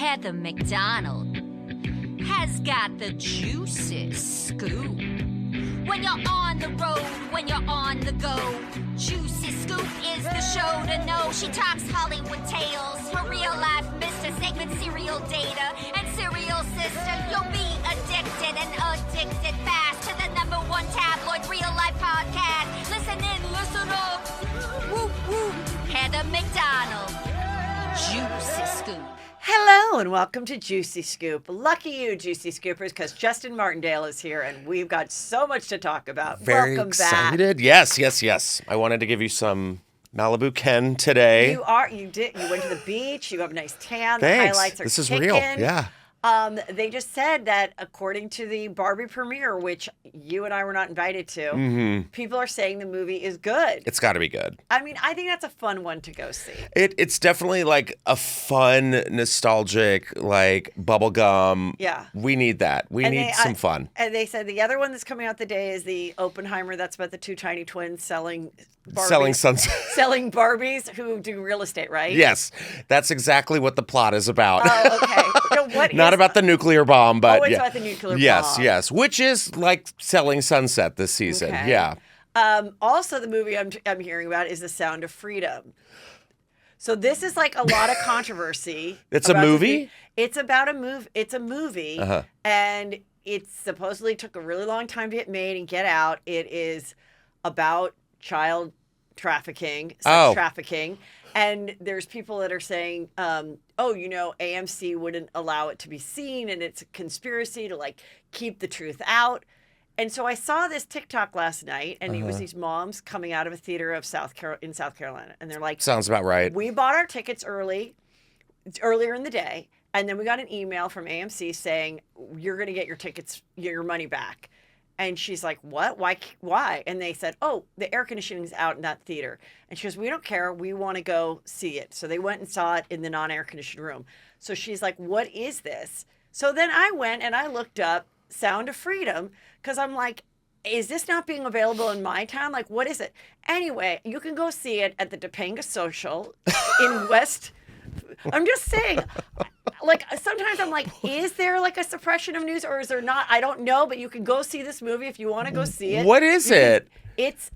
Heather McDonald has got the juiciest scoop. When you're on the road, when you're on the go, Juicy Scoop is the show to know. She talks Hollywood tales, her real life Mr. Segment serial data and serial sister. You'll be addicted and addicted fast to the #1 tabloid real life podcast. Listen in, listen up. Whoop whoop. Heather McDonald, Juicy Scoop. Hello and welcome to Juicy Scoop. Lucky you, Juicy Scoopers, because Justin Martindale is here and we've got so much to talk about. Very welcome excited. back. Yes. I wanted to give you some Malibu Ken today. You did. You went to the beach. You have a nice tan. Thanks. The highlights are This is kicking. real. Yeah. They just said that according to the Barbie premiere, which you and I were not invited to, people are saying the movie is good. It's got to be good. I mean, I think that's a fun one to go see. It's definitely like a fun, nostalgic, like bubblegum. Yeah. We need that. We need some fun. And they said the other one that's coming out the day is the Oppenheimer. That's about the two tiny twins selling Barbies. Selling sunset. Selling Barbies who do real estate, right? Yes. That's exactly what the plot is about. Oh, okay. So Not about the nuclear bomb, but it's about the nuclear bomb. Yes. Which is like Selling Sunset this season. Okay. Yeah. Also, the movie I'm hearing about is The Sound of Freedom. So this is like a lot of controversy. It's a movie? It's about a movie. It's a movie. Uh-huh. And it supposedly took a really long time to get made and get out. It is about child trafficking, sex trafficking. And there's people that are saying, AMC wouldn't allow it to be seen and it's a conspiracy to like keep the truth out. And so I saw this TikTok last night and it was these moms coming out of a theater of South Carolina. And they're like, Sounds about right. We bought our tickets earlier in the day. And then we got an email from AMC saying, you're going to get your tickets, your money back. And she's like, what? Why? And they said, the air conditioning's out in that theater. And she goes, we don't care. We want to go see it. So they went and saw it in the non-air conditioned room. So she's like, what is this? So then I went and I looked up Sound of Freedom because I'm like, is this not being available in my town? Like, what is it? Anyway, you can go see it at the Topanga Social in West. I'm just saying. Like, sometimes I'm like, is there like a suppression of news or is there not? I don't know, but you can go see this movie if you want to go see it. What is it? It's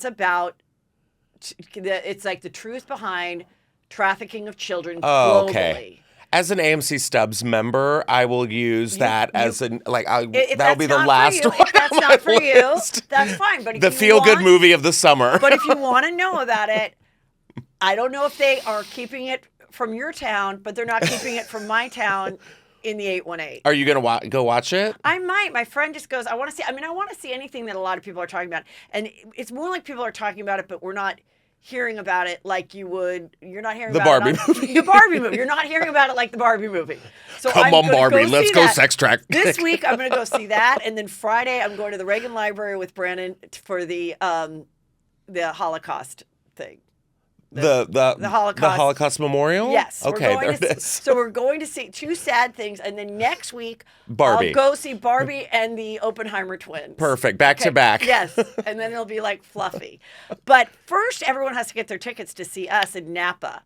about, it's like the truth behind trafficking of children globally. Okay. As an AMC Stubbs member, I will use that as that'll be the last one. If that's not for you, that's fine. But if the feel-good movie of the summer. But if you want to know about it, I don't know if they are keeping it from your town, but they're not keeping it from my town in the 818. Are you going to go watch it? I might. My friend just goes, I want to see anything that a lot of people are talking about. And it's more like people are talking about it, but we're not hearing about it like you would. You're not hearing about the Barbie movie. The Barbie movie. You're not hearing about it like the Barbie movie. So Come on, Barbie. Let's go sex track. This week, I'm going to go see that. And then Friday, I'm going to the Reagan Library with Brandon for the Holocaust thing. The Holocaust Memorial? Yes. Okay, there it is. So we're going to see two sad things, and then next week Barbie. I'll go see Barbie and the Oppenheimer twins. Perfect. Back to back. Yes. And then it'll be like fluffy. But first, everyone has to get their tickets to see us in Napa.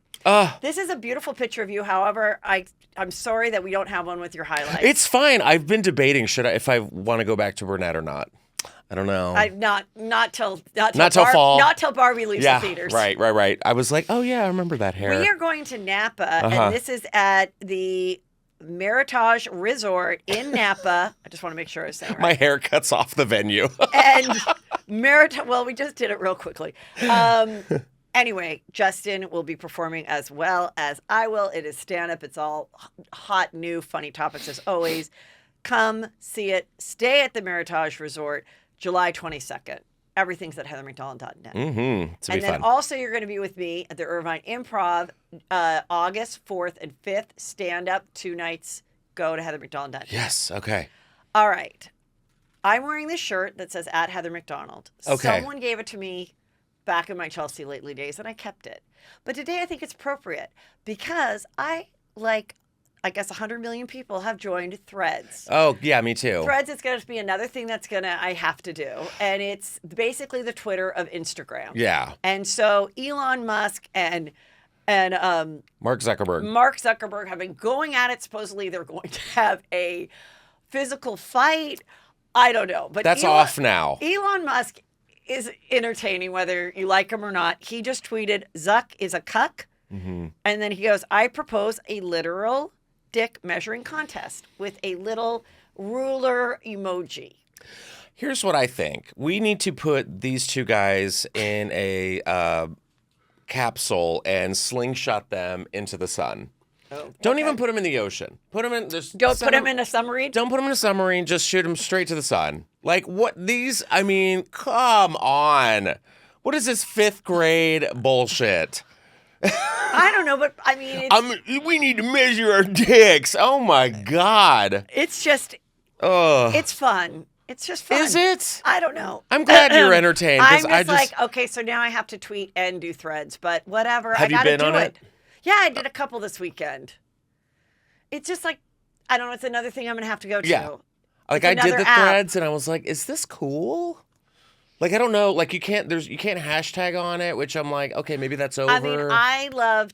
This is a beautiful picture of you. However, I'm sorry that we don't have one with your highlights. It's fine. I've been debating if I want to go back to Burnett or not. I don't know. Not till fall. Not till Barbie leaves the theaters. Right. I was like, oh yeah, I remember that hair. We are going to Napa, and this is at the Meritage Resort in Napa. I just want to make sure I was saying it right. My hair cuts off the venue. And we just did it real quickly. Anyway, Justin will be performing as well as I will. It is stand-up. It's all hot, new, funny topics as always. Come see it. Stay at the Meritage Resort. July 22nd. Everything's at heathermcdonald.net. And then also you're going to be with me at the Irvine Improv August 4th and 5th. Stand up 2 nights. Go to heathermcdonald.net. Yes. Okay. All right. I'm wearing this shirt that says at Heather McDonald. Okay. Someone gave it to me back in my Chelsea Lately days and I kept it. But today I think it's appropriate because I guess 100 million people have joined Threads. Oh, yeah, me too. Threads is going to be another thing I have to do. And it's basically the Twitter of Instagram. Yeah. And so Elon Musk and and Mark Zuckerberg have been going at it. Supposedly they're going to have a physical fight. I don't know, but that's off now. Elon Musk is entertaining, whether you like him or not. He just tweeted, "Zuck is a cuck," and then he goes, "I propose a literal dick measuring contest with a little ruler emoji." Here's what I think: we need to put these two guys in a capsule and slingshot them into the sun. Oh, don't even put them in the ocean. Put them in. Don't put them in a submarine. Don't put them in a submarine. Just shoot them straight to the sun. Like what? These? I mean, come on. What is this 5th grade bullshit? I don't know, but I mean, we need to measure our dicks. Oh my God. It's just. It's fun. It's just fun. Is it? I don't know. I'm glad you're entertained. I'm just like, okay, so now I have to tweet and do threads, but whatever. Have you been on it? Yeah, I did a couple this weekend. It's just like, I don't know, it's another thing I'm going to have to go to. Yeah. Like I did the threads and I was like, is this cool? Like, I don't know. Like you can't hashtag on it, which I'm like, okay, maybe that's over. I mean, I love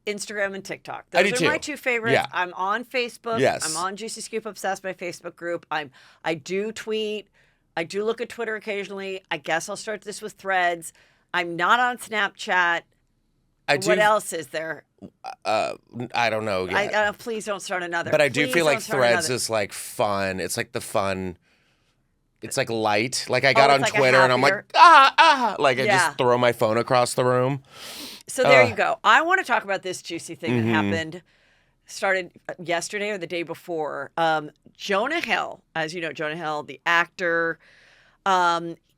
Instagram and TikTok. Those are my 2 favorites. Yeah. I'm on Facebook. Yes. I'm on Juicy Scoop Obsessed, my Facebook group. I do tweet. I do look at Twitter occasionally. I guess I'll start this with threads. I'm not on Snapchat. What else is there? I don't know yet. Please don't start another. But I do feel like threads is like fun. It's like the fun. It's like light. Like I got on like Twitter and I'm like, like I just throw my phone across the room. So there you go. I want to talk about this juicy thing that happened, started yesterday or the day before. Jonah Hill, as you know, Jonah Hill, the actor,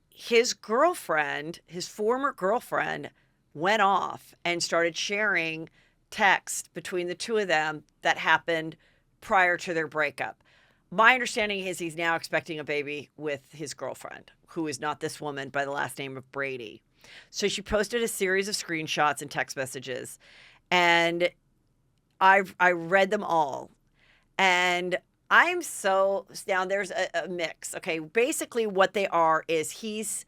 his girlfriend, his former girlfriend, went off and started sharing text between the two of them that happened prior to their breakup. My understanding is he's now expecting a baby with his girlfriend, who is not this woman by the last name of Brady. So she posted a series of screenshots and text messages, and I read them all. And I'm so, now there's a mix. Okay, basically what they are is he's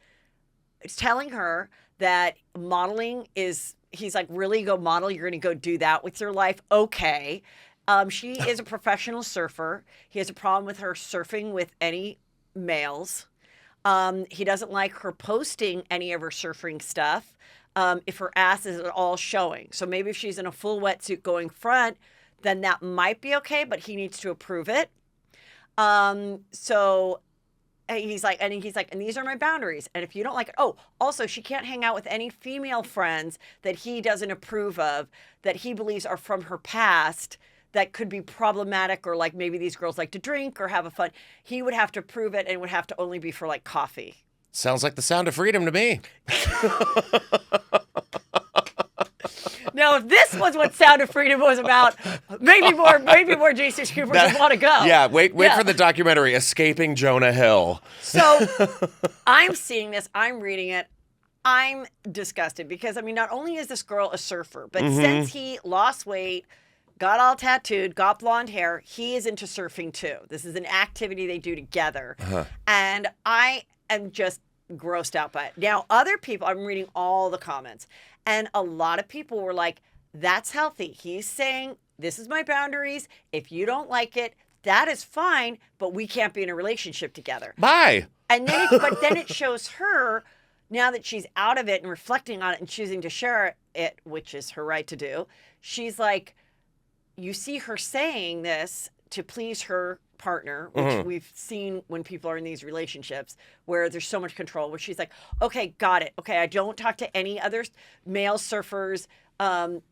telling her that modeling is, he's like, really, go model? You're going to go do that with your life? Okay. She is a professional surfer. He has a problem with her surfing with any males. He doesn't like her posting any of her surfing stuff if her ass is at all showing. So maybe if she's in a full wetsuit going front, then that might be okay, but he needs to approve it. So he's like, and these are my boundaries. And if you don't like it, also she can't hang out with any female friends that he doesn't approve of, that he believes are from her past, that could be problematic, or like maybe these girls like to drink or have a fun. He would have to prove it, and it would have to only be for like coffee. Sounds like the Sound of Freedom to me. Now, if this was what Sound of Freedom was about, maybe more JC Scoopers would want to go. Yeah, wait for the documentary, Escaping Jonah Hill. So I'm seeing this, I'm reading it. I'm disgusted because, I mean, not only is this girl a surfer, but since he lost weight, got all tattooed, got blonde hair, he is into surfing too. This is an activity they do together. And I am just grossed out by it. Now, other people, I'm reading all the comments, and a lot of people were like, that's healthy. He's saying, this is my boundaries. If you don't like it, that is fine, but we can't be in a relationship together. Bye. And then but then it shows her, now that she's out of it and reflecting on it and choosing to share it, which is her right to do, she's like, you see her saying this to please her partner, which we've seen when people are in these relationships where there's so much control, where she's like, okay, got it. Okay, I don't talk to any other male surfers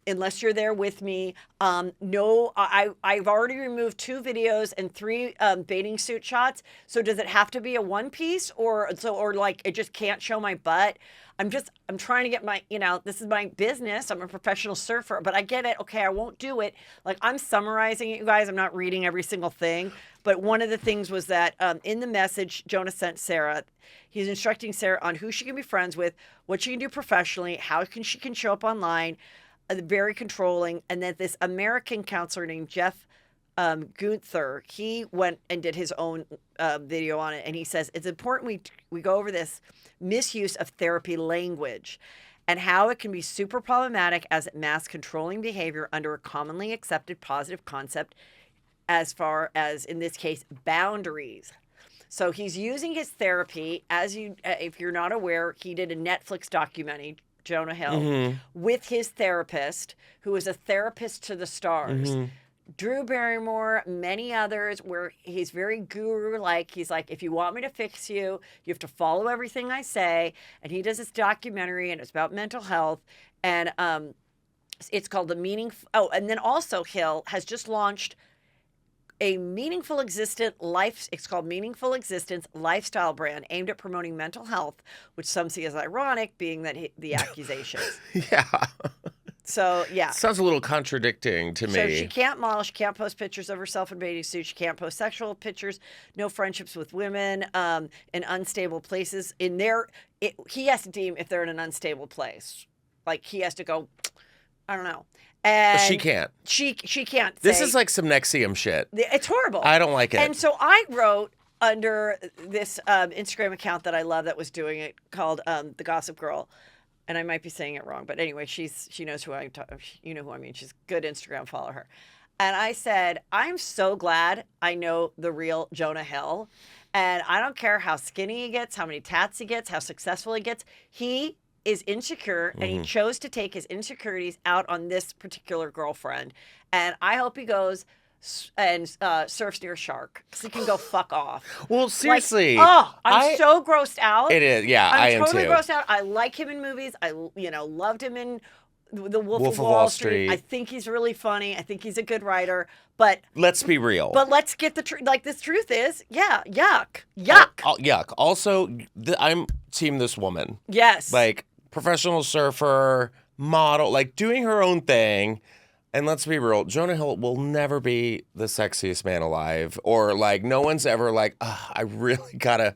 unless you're there with me. No, I've already removed 2 videos and 3 bathing suit shots. So does it have to be a one piece, or like it just can't show my butt? I'm trying to get my, this is my business. I'm a professional surfer, but I get it. Okay, I won't do it. Like, I'm summarizing it, you guys. I'm not reading every single thing. But one of the things was that in the message Jonah sent Sarah, he's instructing Sarah on who she can be friends with, what she can do professionally, how she can show up online, very controlling. And then this American counselor named Jeff Gunther, he went and did his own video on it. And he says, it's important we go over this misuse of therapy language. and how it can be super problematic as it masks controlling behavior under a commonly accepted positive concept as far as, in this case, boundaries. So he's using his therapy. As you, if you're not aware, he did a Netflix documentary, Jonah Hill, with his therapist, who is a therapist to the stars. Drew Barrymore, many others, where he's very guru-like. He's like, if you want me to fix you, you have to follow everything I say. And he does this documentary, and it's about mental health. And it's called The Meaning. Oh, and then also Hill has just launched a meaningful existent life. It's called Meaningful Existence lifestyle brand aimed at promoting mental health, which some see as ironic, being that the accusations. Yeah. So, yeah. Sounds a little contradicting to me. So she can't model. She can't post pictures of herself in bathing suits. She can't post sexual pictures. No friendships with women in unstable places. He has to deem if they're in an unstable place. Like, he has to go, I don't know. And she can't. She can't say. This is like some Nexium shit. It's horrible. I don't like it. And so I wrote under this Instagram account that I love that was doing it called The Gossip Girl. And I might be saying it wrong, but anyway, she knows who you know who I mean. She's a good Instagram, follow her. And I said, I'm so glad I know the real Jonah Hill. And I don't care how skinny he gets, how many tats he gets, how successful he gets. He is insecure, and he chose to take his insecurities out on this particular girlfriend. And I hope he goes and surfs near a shark, because he can go fuck off. Well, seriously. I'm so grossed out. It is, yeah, I am totally too. grossed out. I like him in movies. I loved him in The Wolf of Wall Street. I think he's really funny. I think he's a good writer. But let's be real. But let's get the truth. Like, this truth is, yuck. Yuck. Also, I'm team this woman. Yes. Like, professional surfer, model, like doing her own thing. And let's be real, Jonah Hill will never be the sexiest man alive. Or like, no one's ever like, I really gotta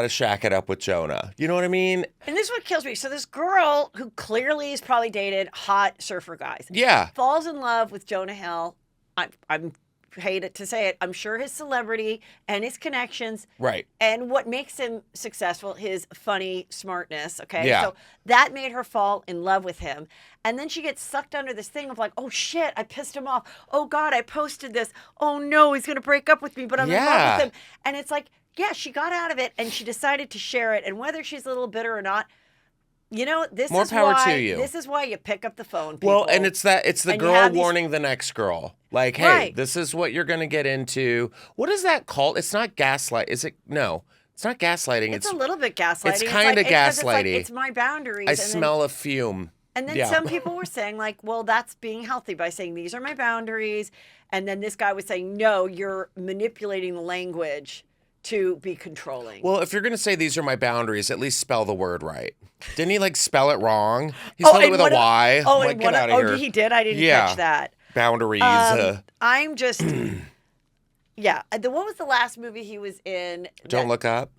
shack it up with Jonah. You know what I mean? And this is what kills me. So this girl who clearly has probably dated hot surfer guys. Yeah. Falls in love with Jonah Hill. I'm hate it to say it. I'm sure his celebrity and his connections. Right. And what makes him successful, his funny smartness. Okay. Yeah. So that made her fall in love with him. And then she gets sucked under this thing of like, oh shit, I pissed him off. Oh God, I posted this. Oh no, he's going to break up with me, but I'm in love with him. And it's like, yeah, she got out of it and she decided to share it. And whether she's a little bitter or not, this More is power why to you. This is why you pick up the phone, people. Well, and it's the girl warning the next girl. Like, hey, this is what you're going to get into. What is that called? It's not gaslight. Is it? No, it's not gaslighting. It's a little bit gaslighting. It's kind of gaslighting. It's my boundaries. I smell a fume. And then some people were saying like, well, that's being healthy by saying these are my boundaries. And then this guy was saying, no, you're manipulating the language to be controlling. Well, if you're going to say these are my boundaries, at least spell the word right. Didn't he like spell it wrong? He spelled it with a Y. Oh, like, get out of here. He did? I didn't catch that. Boundaries. I'm just, yeah. What was the last movie he was in? Don't Look Up.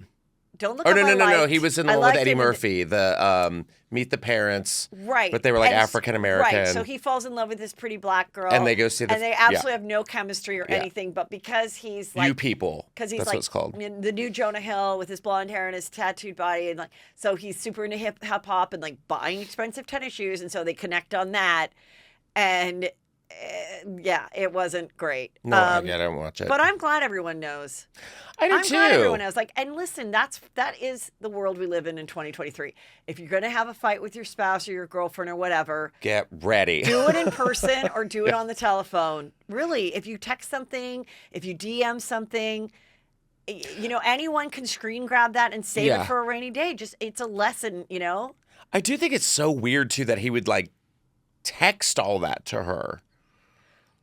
Don't Look Up. No. He was in the one with Eddie Murphy, the Meet the Parents. Right. But they were like African-American. Right. So he falls in love with this pretty black girl. And they go see and they absolutely have no chemistry or anything. But because he's like. You people. Because he's That's like what it's called. The new Jonah Hill with his blonde hair and his tattooed body. And like, so he's super into hip hop and like buying expensive tennis shoes. And so they connect on that. And it wasn't great. No, I didn't watch it. But I'm glad everyone knows. I do I'm too. glad everyone knows. Like, and listen, that is the world we live in 2023. If you're going to have a fight with your spouse or your girlfriend or whatever, get ready. Do it in person or do it on the telephone. Really, if you text something, if you DM something, anyone can screen grab that and save it for a rainy day. It's a lesson, I do think it's so weird too that he would like text all that to her.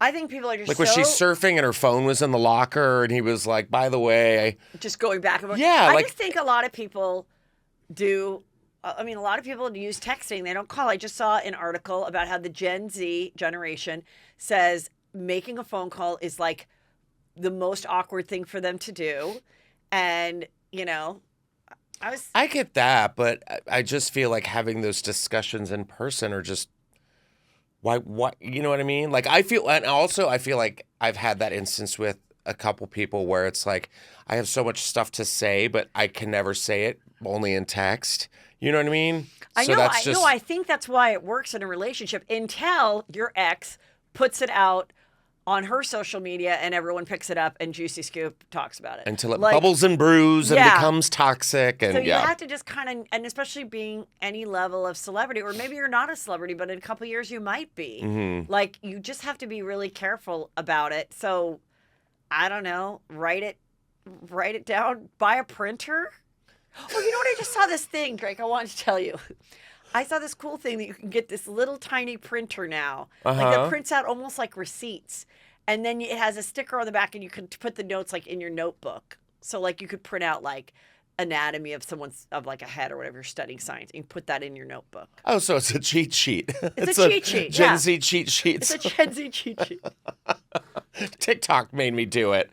I think people are just like, was she surfing and her phone was in the locker and he was like, by the way. Just going back and forth. Yeah. I just think a lot of people do. A lot of people use texting. They don't call. I just saw an article about how the Gen Z generation says making a phone call is like the most awkward thing for them to do. And, I get that, but I just feel like having those discussions in person are just. Why? You know what I mean? Like, I feel like I've had that instance with a couple people where it's like I have so much stuff to say, but I can never say it, only in text. You know what I mean? I So know. that's just I think that's why it works in a relationship until your ex puts it out on her social media and everyone picks it up and Juicy Scoop talks about it. until it Like, bubbles and brews and Yeah. becomes toxic. And So you yeah. have to just kind of, and especially being any level of celebrity, or maybe you're not a celebrity, but in a couple years you might be. Mm-hmm. Like, you just have to be really careful about it. So, I don't know, write it down, buy a printer. Oh, you know what? I just saw this thing, Drake. I wanted to tell you. I saw this cool thing that you can get this little tiny printer now, like that prints out almost like receipts, and then it has a sticker on the back, and you can put the notes like in your notebook. So like you could print out like anatomy of like a head or whatever you're studying science, and you put that in your notebook. Oh, so it's a cheat sheet. It's a cheat sheet. Gen Yeah. Z cheat sheet. It's a Gen Z cheat sheet. TikTok made me do it.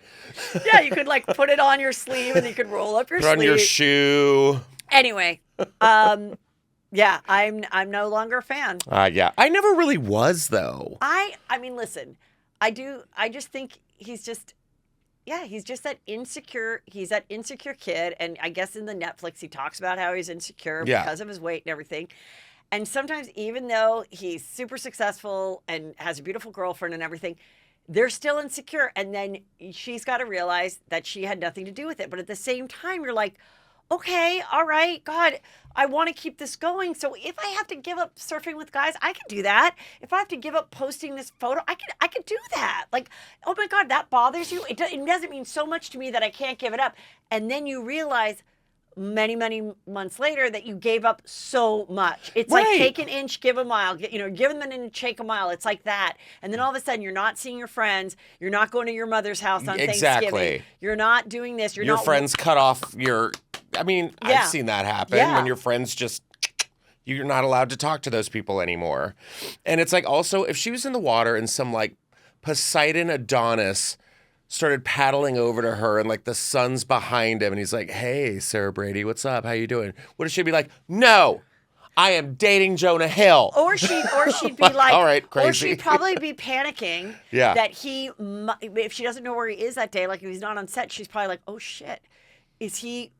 Yeah, you could like put it on your sleeve, and you could roll up your Put on sleeve. your shoe. Anyway, yeah, I'm no longer a fan. Yeah. I never really was, though. I mean, listen, I just think he's just that insecure. He's that insecure kid. And I guess in the Netflix, he talks about how he's insecure because of his weight and everything. And sometimes, even though he's super successful and has a beautiful girlfriend and everything, they're still insecure. And then she's got to realize that she had nothing to do with it. But at the same time, you're like, okay, all right, God, I want to keep this going. So if I have to give up surfing with guys, I can do that. If I have to give up posting this photo, I can do that. Like, oh my God, that bothers you? It doesn't mean so much to me that I can't give it up. And then you realize many, many months later that you gave up so much. It's like take an inch, give a mile. Give them an inch, take a mile. It's like that. And then all of a sudden, you're not seeing your friends. You're not going to your mother's house on Thanksgiving. You're not doing this. Your friends cut off your... I mean, I've seen that happen when your friends just... You're not allowed to talk to those people anymore. And it's like also, if she was in the water and some like Poseidon Adonis started paddling over to her and like the sun's behind him and he's like, hey, Sarah Brady, what's up? How you doing? What if she'd be like, no, I am dating Jonah Hill. Or she'd be like, all right, crazy. Or she'd probably be panicking that if she doesn't know where he is that day, like if he's not on set, she's probably like, oh shit, is he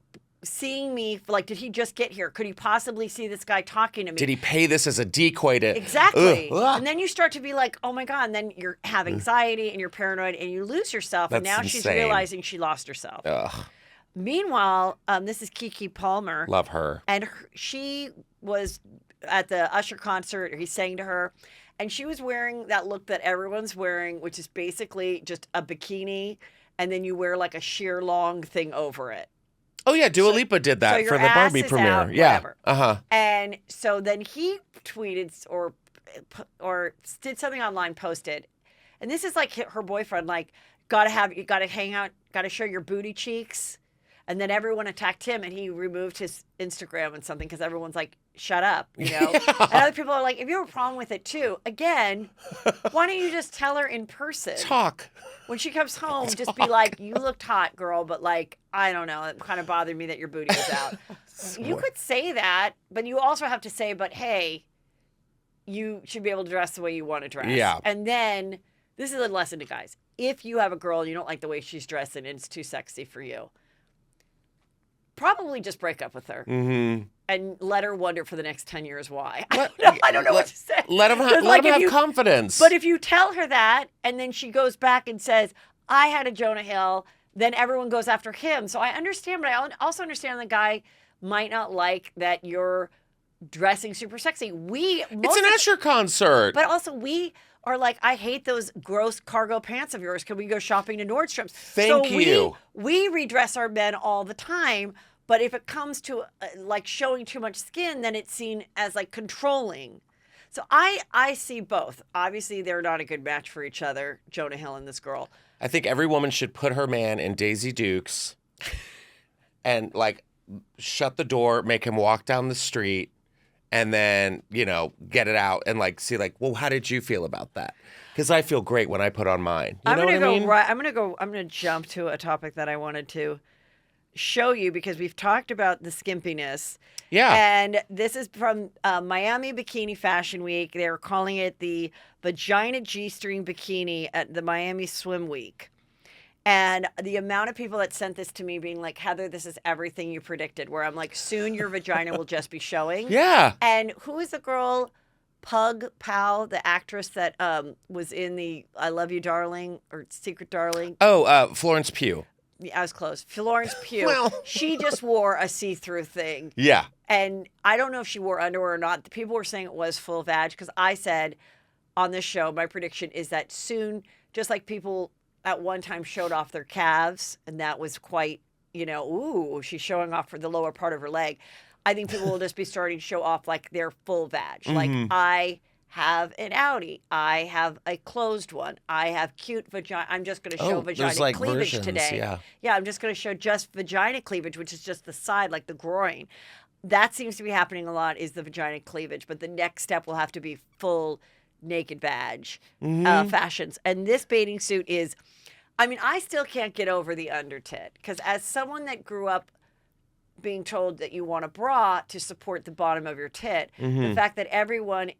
seeing me? Like, did he just get here? Could he possibly see this guy talking to me? Did he pay this as a decoy to... Exactly. And then you start to be like, oh my God, and then you have anxiety and you're paranoid and you lose yourself. And now she's realizing she lost herself. Ugh. Meanwhile, this is Kiki Palmer. Love her. And she was at the Usher concert. He sang to her. And she was wearing that look that everyone's wearing, which is basically just a bikini. And then you wear like a sheer long thing over it. Oh, yeah. Dua Lipa did that for the Barbie premiere. Out, yeah. Whatever. Uh-huh. And so then he tweeted or did something online, posted. And this is like her boyfriend, like, you got to hang out, got to show your booty cheeks. And then everyone attacked him and he removed his Instagram and something because everyone's like, shut up, And other people are like, if you have a problem with it too, again, why don't you just tell her in person? Talk. When she comes home, just be like, you looked hot, girl, but like, I don't know, it kind of bothered me that your booty was out. You could say that, but you also have to say, but hey, you should be able to dress the way you want to dress. Yeah. And then, this is a lesson to guys. If you have a girl and you don't like the way she's dressed and it's too sexy for you, probably just break up with her. Mm-hmm. And let her wonder for the next 10 years why. I don't know what to say. Let him have confidence. But if you tell her that, and then she goes back and says, I had a Jonah Hill, then everyone goes after him. So I understand, but I also understand the guy might not like that you're dressing super sexy. It's an Usher concert. But also we are like, I hate those gross cargo pants of yours. Can we go shopping to Nordstrom's? Thank you. We redress our men all the time. But if it comes to like showing too much skin, then it's seen as like controlling. So I see both. Obviously, they're not a good match for each other, Jonah Hill and this girl. I think every woman should put her man in Daisy Dukes and like shut the door, make him walk down the street, and then, get it out and like see like, well, how did you feel about that? Because I feel great when I put on mine. You know what I mean? I'm gonna jump to a topic that I wanted to show you because we've talked about the skimpiness. Yeah. And this is from Miami Bikini Fashion Week. They're calling it the Vagina G-String Bikini at the Miami Swim Week. And the amount of people that sent this to me being like, Heather, this is everything you predicted, where I'm like, soon your vagina will just be showing. Yeah. And who is the girl, Pug Pal, the actress that was in the I Love You, Darling, or Secret Darling? Oh, Florence Pugh. Yeah, I was close. Florence Pugh. Well. She just wore a see-through thing. Yeah. And I don't know if she wore underwear or not. The people were saying it was full vag because I said on this show, my prediction is that soon, just like people at one time showed off their calves, and that was quite, ooh, she's showing off for the lower part of her leg. I think people will just be starting to show off like their full vag. Like, I have an outie. I have a closed one. I have cute vagina. I'm just going to show vagina like cleavage versions, today. Yeah, I'm just going to show just vagina cleavage, which is just the side, like the groin. That seems to be happening a lot, is the vagina cleavage. But the next step will have to be full naked vag fashions. And this bathing suit is, I still can't get over the under tit. Because as someone that grew up being told that you want a bra to support the bottom of your tit, the fact that everyone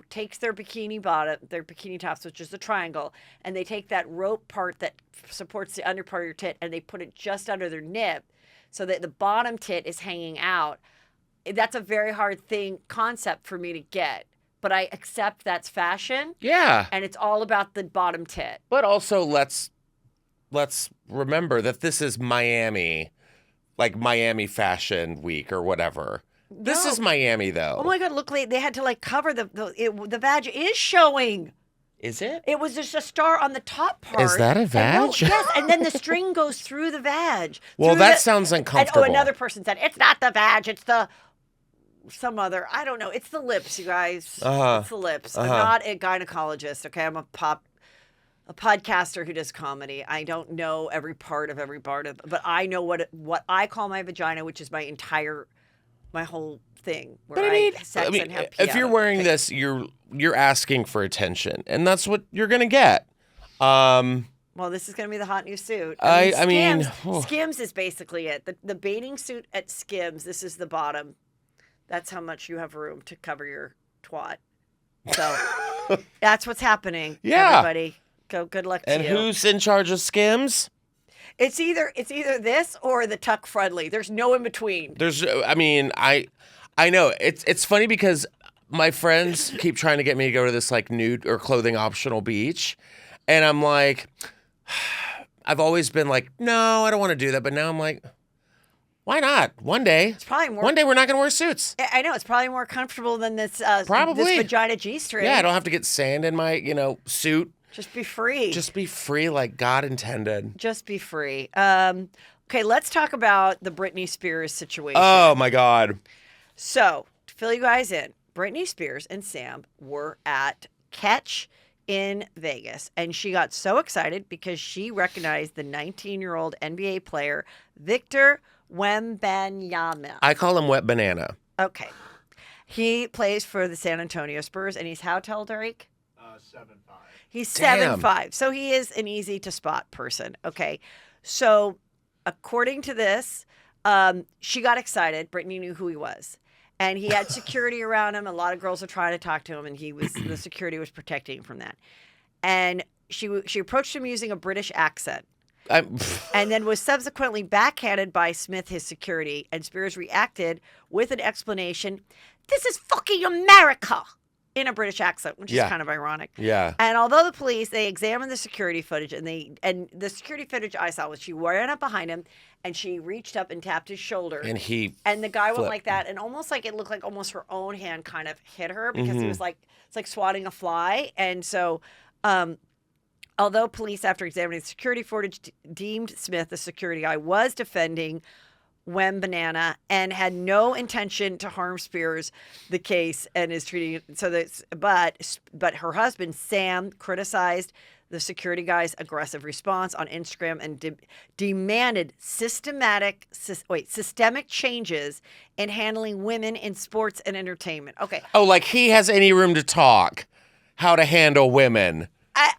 takes their bikini bottom, their bikini tops, which is the triangle, and they take that rope part that supports the under part of your tit and they put it just under their nip so that the bottom tit is hanging out. That's a very hard concept for me to get. But I accept that's fashion. Yeah. And it's all about the bottom tit. But also let's remember that this is Miami, like Miami Fashion Week or whatever. This is Miami though. Oh my God, look, they had to cover the vag is showing. Is it? It was just a star on the top part. Is that a vag? Yes, and then the string goes through the vag. Well, that sounds uncomfortable. Another person said, it's not the vag, it's some other, I don't know. It's the lips, you guys. It's the lips. I'm not a gynecologist, okay? I'm a podcaster who does comedy. I don't know every part of, but I know what I call my vagina, which is my whole thing. Where But and have pee if you're out. wearing this, you're asking for attention, and that's what you're gonna get. Well, this is going to be the hot new suit. Skims is basically it. The bathing suit at Skims, this is the bottom. That's how much you have room to cover your twat. So that's what's happening. Yeah. Everybody, good luck to you. And who's in charge of Skims? It's either this or the tuck friendly. There's no in between. I know. It's funny because my friends keep trying to get me to go to this nude or clothing optional beach. And I'm like, I've always been like, no, I don't want to do that. But now I'm like, why not? One day. It's probably more. One day we're not going to wear suits. I know. It's probably more comfortable than this, Probably. this vagina G-string. Yeah, I don't have to get sand in my, suit. Just be free. Just be free like God intended. Just be free. Okay, let's talk about the Britney Spears situation. Oh, my God. So, to fill you guys in, Britney Spears and Sam were at Catch in Vegas, and she got so excited because she recognized the 19-year-old NBA player Victor Wembanyama. I call him Wet Banana. Okay. He plays for the San Antonio Spurs, and he's how tall, Derek? 7'5". He's Damn. 7'5". So he is an easy to spot person. Okay. So according to this, she got excited. Britney knew who he was. And he had security around him. A lot of girls were trying to talk to him, and the security was protecting him from that. And she approached him using a British accent. And then was subsequently backhanded by Smith, his security, and Spears reacted with an explanation, "This is fucking America," in a British accent, which is kind of ironic. Yeah. And although the police, they examined the security footage, and the security footage I saw was she ran up behind him, and she reached up and tapped his shoulder. And the guy went flipped. like that, and almost like it looked like almost her own hand kind of hit her because he was like, it's like swatting a fly. And so, although police, after examining the security footage, deemed Smith, the security guy, was defending Wembanyama and had no intention to harm Spears, the case, and is treating it so that. But her husband Sam criticized the security guy's aggressive response on Instagram and demanded systemic changes in handling women in sports and entertainment. Okay. Oh, like he has any room to talk how to handle women.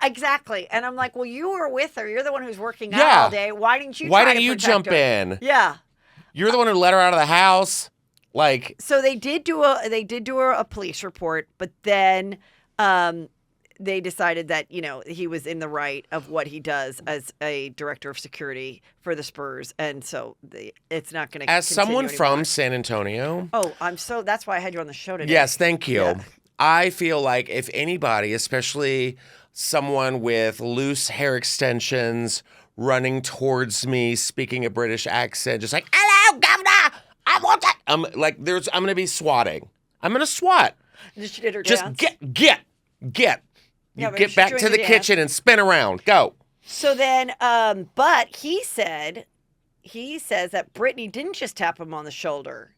Exactly. And I'm like, well, you were with her. You're the one who's working out Yeah. all day. Why didn't you? Why try didn't to you protect jump her? in? Yeah. You're the one who let her out of the house. Like, So they did do a police report, but then they decided that, he was in the right of what he does as a director of security for the Spurs. And so it's not going to As someone anymore. from San Antonio. Oh, that's why I had you on the show today. Yes, thank you. Yeah. I feel like if anybody, especially someone with loose hair extensions running towards me, speaking a British accent, just like, hello, governor, I want that. I'm going to be swatting. I'm going to swat. She did her Just dance. get. Yeah, You get back to the kitchen and spin around. Go. So then, but he says that Britney didn't just tap him on the shoulder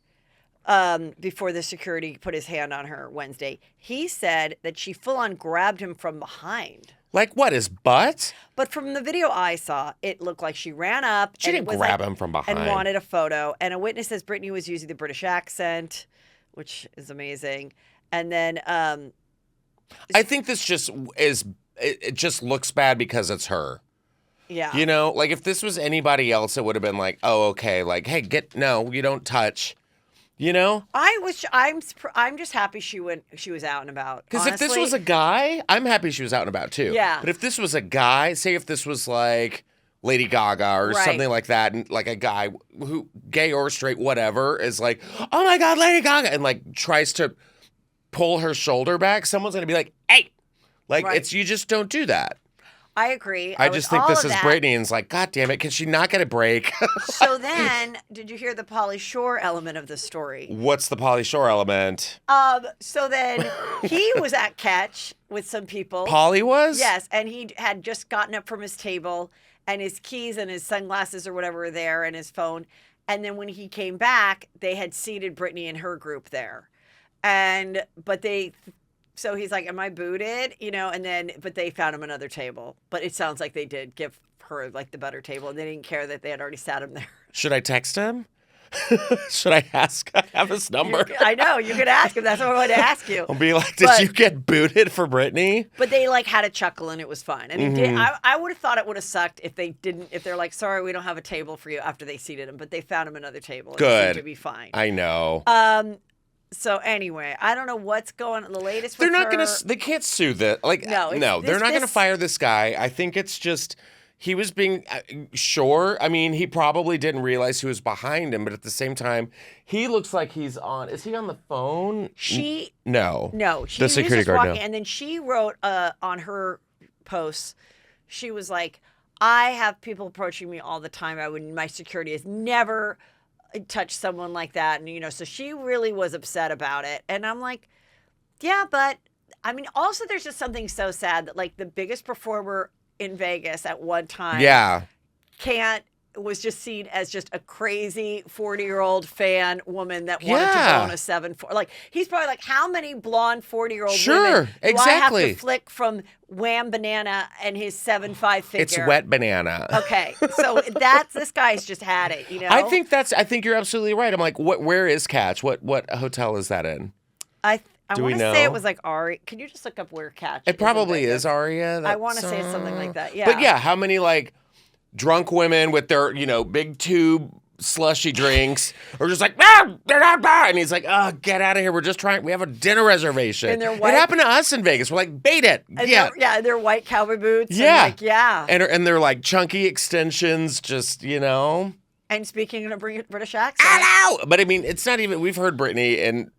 before the security put his hand on her Wednesday. He said that she full on grabbed him from behind. Like what, his butt? But from the video I saw, it looked like she ran up. She didn't grab him from behind. And wanted a photo. And a witness says Britney was using the British accent, which is amazing. And then I think this just it just looks bad because it's her. Yeah. Like if this was anybody else, it would have been like, oh, okay, like, hey, no, you don't touch. I'm just happy she was out and about. Because if this was a guy, I'm happy she was out and about too. Yeah. But if this was a guy, say if this was like Lady Gaga or something like that, and like a guy who, gay or straight, whatever, is like, oh my God, Lady Gaga, and like tries to pull her shoulder back, someone's gonna be like, hey, like you just don't do that. I agree. I just think this is Britney, and it's like, God damn it, can she not get a break? So then, did you hear the Pauly Shore element of the story? What's the Pauly Shore element? So then he was at Catch with some people. Pauly was? Yes, and he had just gotten up from his table, and his keys and his sunglasses or whatever were there, and his phone. And then when he came back, they had seated Britney and her group there. So he's like, am I booted? But they found him another table. But it sounds like they did give her like the better table, and they didn't care that they had already sat him there. Should I text him? Should I ask? I have his number. I know. You could ask him. That's what I wanted to ask you. I'll be like, did you get booted for Britney? But they like had a chuckle and it was fun. And he did. I would have thought it would have sucked if they didn't. If they're like, sorry, we don't have a table for you after they seated him. But they found him another table. Good. It seemed to be fine. I know. So anyway, I don't know what's going on. The latest. They're not gonna. They can't sue this. Like no, they're not gonna fire this guy. I think it's just he was being sure. I mean, he probably didn't realize who was behind him, but at the same time, he looks like he's on. Is he on the phone? No. She the security was just guard. Walking, and then she wrote on her posts. She was like, "I have people approaching me all the time. My security has never touch someone like that." And so she really was upset about it, and I'm like, yeah, but I mean, also there's just something so sad that like the biggest performer in Vegas at one time was just seen as just a crazy 40-year-old fan woman that wanted to own a 7'4". Like he's probably like, how many blonde 40-year-old women do I have to flick from Wham Banana and his 7'5" figure? It's Wet Banana. Okay, so this guy's just had it. I think you're absolutely right. I'm like, where is Catch? What hotel is that in? I want to say it was like Aria. Can you just look up where Catch? It probably is Aria. I want to say it's something like that. Yeah. But yeah, how many like drunk women with their, big tube slushy drinks are just like, and he's like, oh, get out of here. We're just trying. We have a dinner reservation. And it happened to us in Vegas. We're like, bait it. And they're white cowboy boots. Yeah. And they're like chunky extensions, just, And speaking in a British accent. Hello! But I mean, it's not even, we've heard Britney and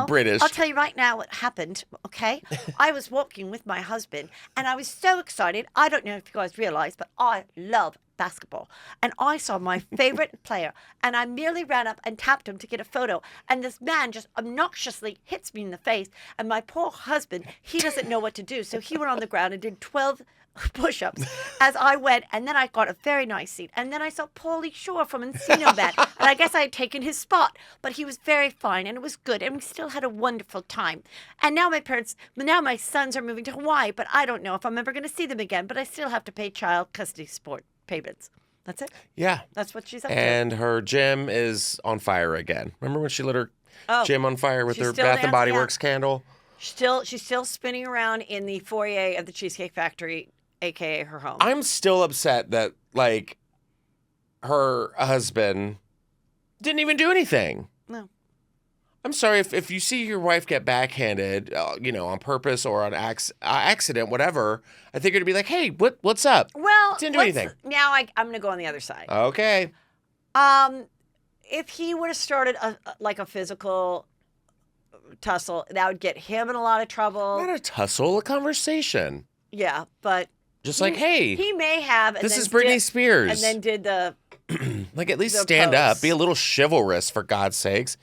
British. I'll tell you right now what happened, okay? I was walking with my husband, and I was so excited. I don't know if you guys realize, but I love basketball. And I saw my favorite player, and I merely ran up and tapped him to get a photo. And this man just obnoxiously hits me in the face. And my poor husband, he doesn't know what to do. So he went on the ground and did 12 push-ups as I went, and then I got a very nice seat, and then I saw Pauly Shore from Encino Man, and I guess I had taken his spot, but he was very fine, and it was good, and we still had a wonderful time. And now my sons are moving to Hawaii, but I don't know if I'm ever going to see them again, but I still have to pay child custody support payments. That's it. Yeah. That's what she's up to. And her gym is on fire again. Remember when she lit her gym on fire with her Bath and Body Works candle? She's still spinning around in the foyer of the Cheesecake Factory, a.k.a. her home. I'm still upset that, like, her husband didn't even do anything. No. I'm sorry if you see your wife get backhanded, on purpose or on accident, whatever. I think you're gonna be like, hey, what's up? Well, Didn't do anything. Now I'm going to go on the other side. Okay. If he would have started a physical tussle, that would get him in a lot of trouble. Not a tussle, a conversation. Yeah, but just like, hey, he may have. This is Britney Spears, and then did the like at least stand up, be a little chivalrous for God's sakes.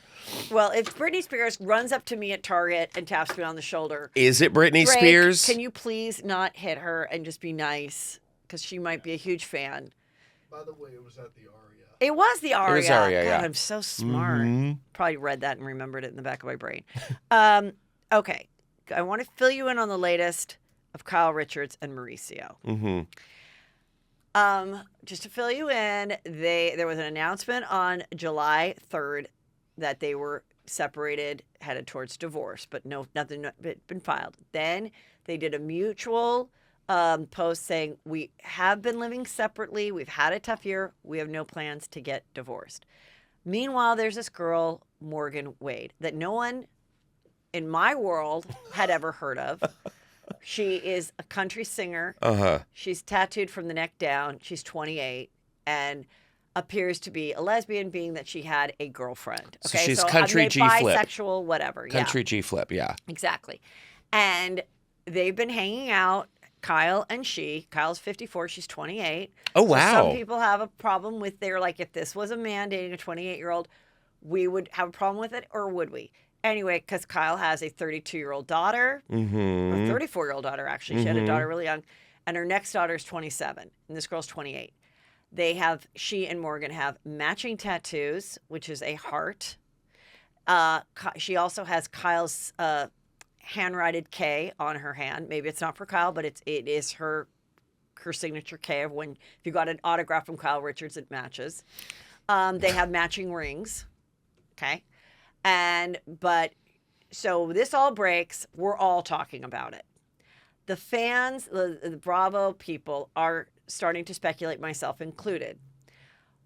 Well, if Britney Spears runs up to me at Target and taps me on the shoulder, is it Britney Drake, Spears? Can you please not hit her and just be nice? Because she might be a huge fan. By the way, it was at the Aria. It was the Aria. It was Aria, God, yeah. I'm so smart. Mm-hmm. Probably read that and remembered it in the back of my brain. Okay. I want to fill you in on the latest of Kyle Richards and Mauricio. Mm-hmm. Just to fill you in, there was an announcement on July 3rd that they were separated, headed towards divorce, but nothing had been filed. Then they did a mutual post saying, we have been living separately. We've had a tough year. We have no plans to get divorced. Meanwhile, there's this girl, Morgan Wade, that no one in my world had ever heard of. She is a country singer. Uh-huh. She's tattooed from the neck down. She's 28 and appears to be a lesbian, being that she had a girlfriend. Okay, so she's country G-flip. Bisexual, whatever. Country G-flip, yeah. Exactly. And they've been hanging out, Kyle and she. Kyle's 54, she's 28. Oh, wow. So some people have a problem with, they're like, if this was a man dating a 28-year-old, we would have a problem with it, or would we? Anyway, because Kyle has a 32-year-old daughter, Mm-hmm. or 34-year-old daughter, actually. She had a daughter really young. And her next daughter is 27, and this girl's 28. She and Morgan have matching tattoos, which is a heart. She also has Kyle's handwritten K on her hand. Maybe it's not for Kyle, but it is her signature K of when, if you got an autograph from Kyle Richards, it matches. They have matching rings. Okay. So this all breaks. We're all talking about it. The fans, the Bravo people are starting to speculate, myself included.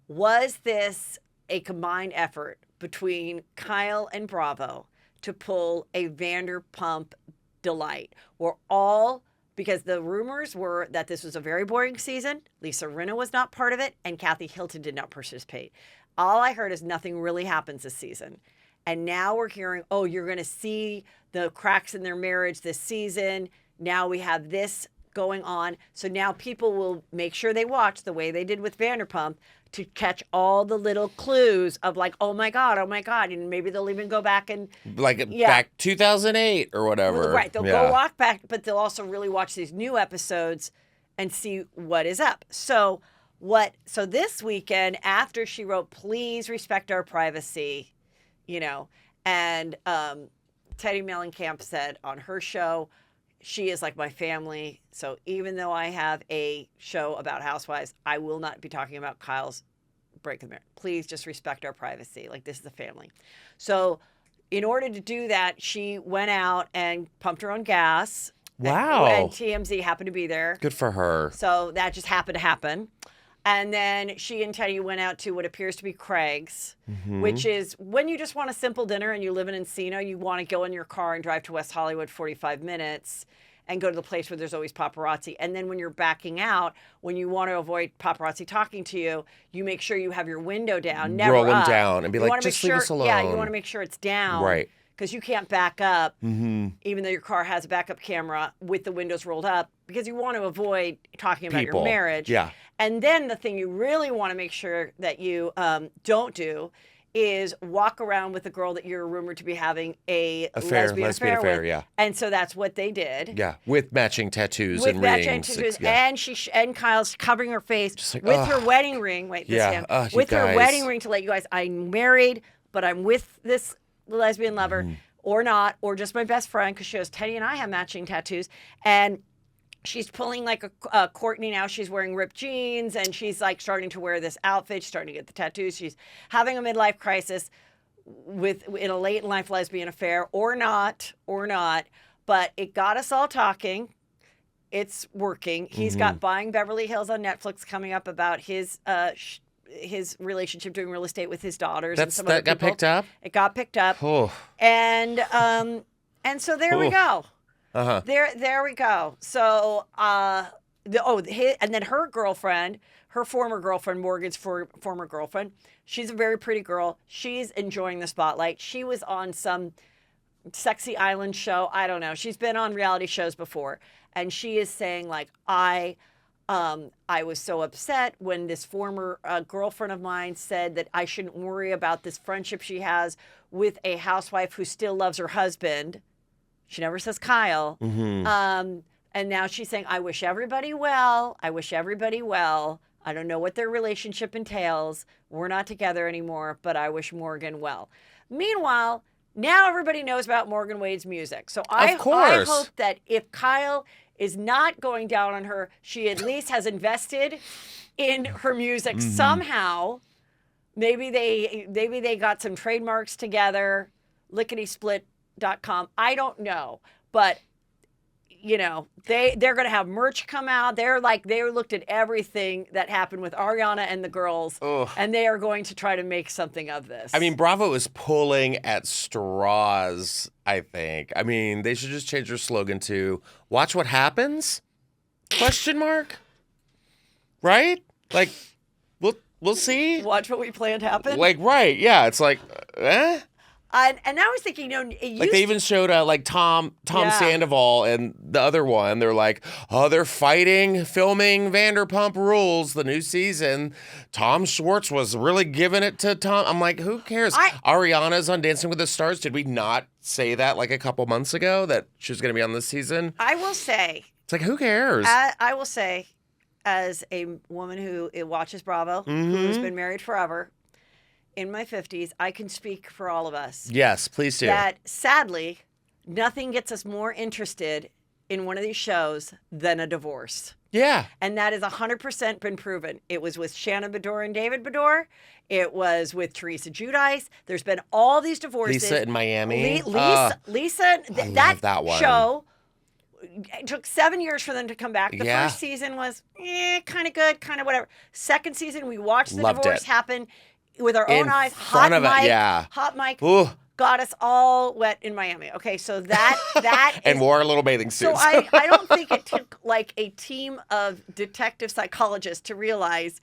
Was this a combined effort between Kyle and Bravo to pull a Vanderpump delight? Because the rumors were that this was a very boring season. Lisa Rinna was not part of it, and Kathy Hilton did not participate. All I heard is nothing really happens this season. And now we're hearing, oh, you're going to see the cracks in their marriage this season. Now we have this going on. So now people will make sure they watch the way they did with Vanderpump to catch all the little clues of like, oh my God. And maybe they'll even go back and... back 2008 or whatever. Right. They'll go walk back, but they'll also really watch these new episodes and see what is up. So this weekend, after she wrote, please respect our privacy, and Teddy Mellencamp said on her show, she is like my family. So even though I have a show about housewives, I will not be talking about Kyle's break of marriage. Please just respect our privacy. Like, this is a family. So in order to do that, she went out and pumped her own gas. Wow. And TMZ happened to be there. Good for her. So that just happened to happen. And then she and Teddy went out to what appears to be Craig's, which is when you just want a simple dinner and you live in Encino, you want to go in your car and drive to West Hollywood 45 minutes and go to the place where there's always paparazzi. And then when you're backing out, when you want to avoid paparazzi talking to you, you make sure you have your window down, never roll them up. down and be like, just leave us alone. Yeah, you want to make sure it's down. Right. Because you can't back up, even though your car has a backup camera with the windows rolled up, because you want to avoid talking about your marriage. Yeah. And then the thing you really want to make sure that you don't do is walk around with a girl that you're rumored to be having a lesbian affair with. Yeah. And so that's what they did. Yeah, with matching tattoos With and matching rings. tattoos, Yeah. and Kyle's covering her face like, with her wedding ring. Wait, this Yeah. again. You With her guys. wedding ring to let you guys, I'm married, but I'm with this lesbian lover. Or not, or just my best friend, because she goes, Teddy and I have matching tattoos. And she's pulling like a Courtney now. She's wearing ripped jeans, and she's like starting to wear this outfit. She's starting to get the tattoos. She's having a midlife crisis in a late in life lesbian affair, or not. But it got us all talking. It's working. He's got Buying Beverly Hills on Netflix coming up about his his relationship doing real estate with his daughters and some other That got people. picked up? It got picked up. Oh. And so there we go. Uh-huh. There we go. So and then her girlfriend, her former girlfriend, Morgan's former girlfriend, she's a very pretty girl. She's enjoying the spotlight. She was on some sexy island show. I don't know. She's been on reality shows before, and she is saying like, I was so upset when this former girlfriend of mine said that I shouldn't worry about this friendship she has with a housewife who still loves her husband. She never says Kyle. Mm-hmm. And now she's saying, I wish everybody well. I wish everybody well. I don't know what their relationship entails. We're not together anymore, but I wish Morgan well. Meanwhile, now everybody knows about Morgan Wade's music. So I hope that if Kyle is not going down on her, she at least has invested in her music somehow. Maybe they got some trademarks together, lickety-split.com. I don't know. But you know, they're going to have merch come out. They looked at everything that happened with Ariana and the girls, and they are going to try to make something of this. I mean, Bravo is pulling at straws, I think. I mean, they should just change their slogan to "Watch what happens?" ? Right? Like, we'll see. Watch what we planned happen. Like, right? Yeah. It's like, eh. And I was thinking, you know, like they even showed like Tom Sandoval and the other one. They're like, oh, they're filming Vanderpump Rules, the new season. Tom Schwartz was really giving it to Tom. I'm like, who cares? Ariana's on Dancing with the Stars. Did we not say that like a couple months ago that she was going to be on this season? I will say, it's like, who cares? I will say, as a woman who watches Bravo, who's been married forever, in my 50s, I can speak for all of us. Yes, please do. That sadly, nothing gets us more interested in one of these shows than a divorce. Yeah. And that is 100% been proven. It was with Shannon Beador and David Beador. It was with Teresa Giudice. There's been all these divorces. Lisa in Miami. Lisa, I love that one. Show, it took 7 years for them to come back. The Yeah. first season was kind of good, kind of whatever. Second season, we watched the Loved divorce it. happen with our own eyes. Front of it, yeah. Hot mic. Ooh. Got us all wet in Miami. Okay, so that and is, wore our little bathing so suits. I don't think it took like a team of detective psychologists to realize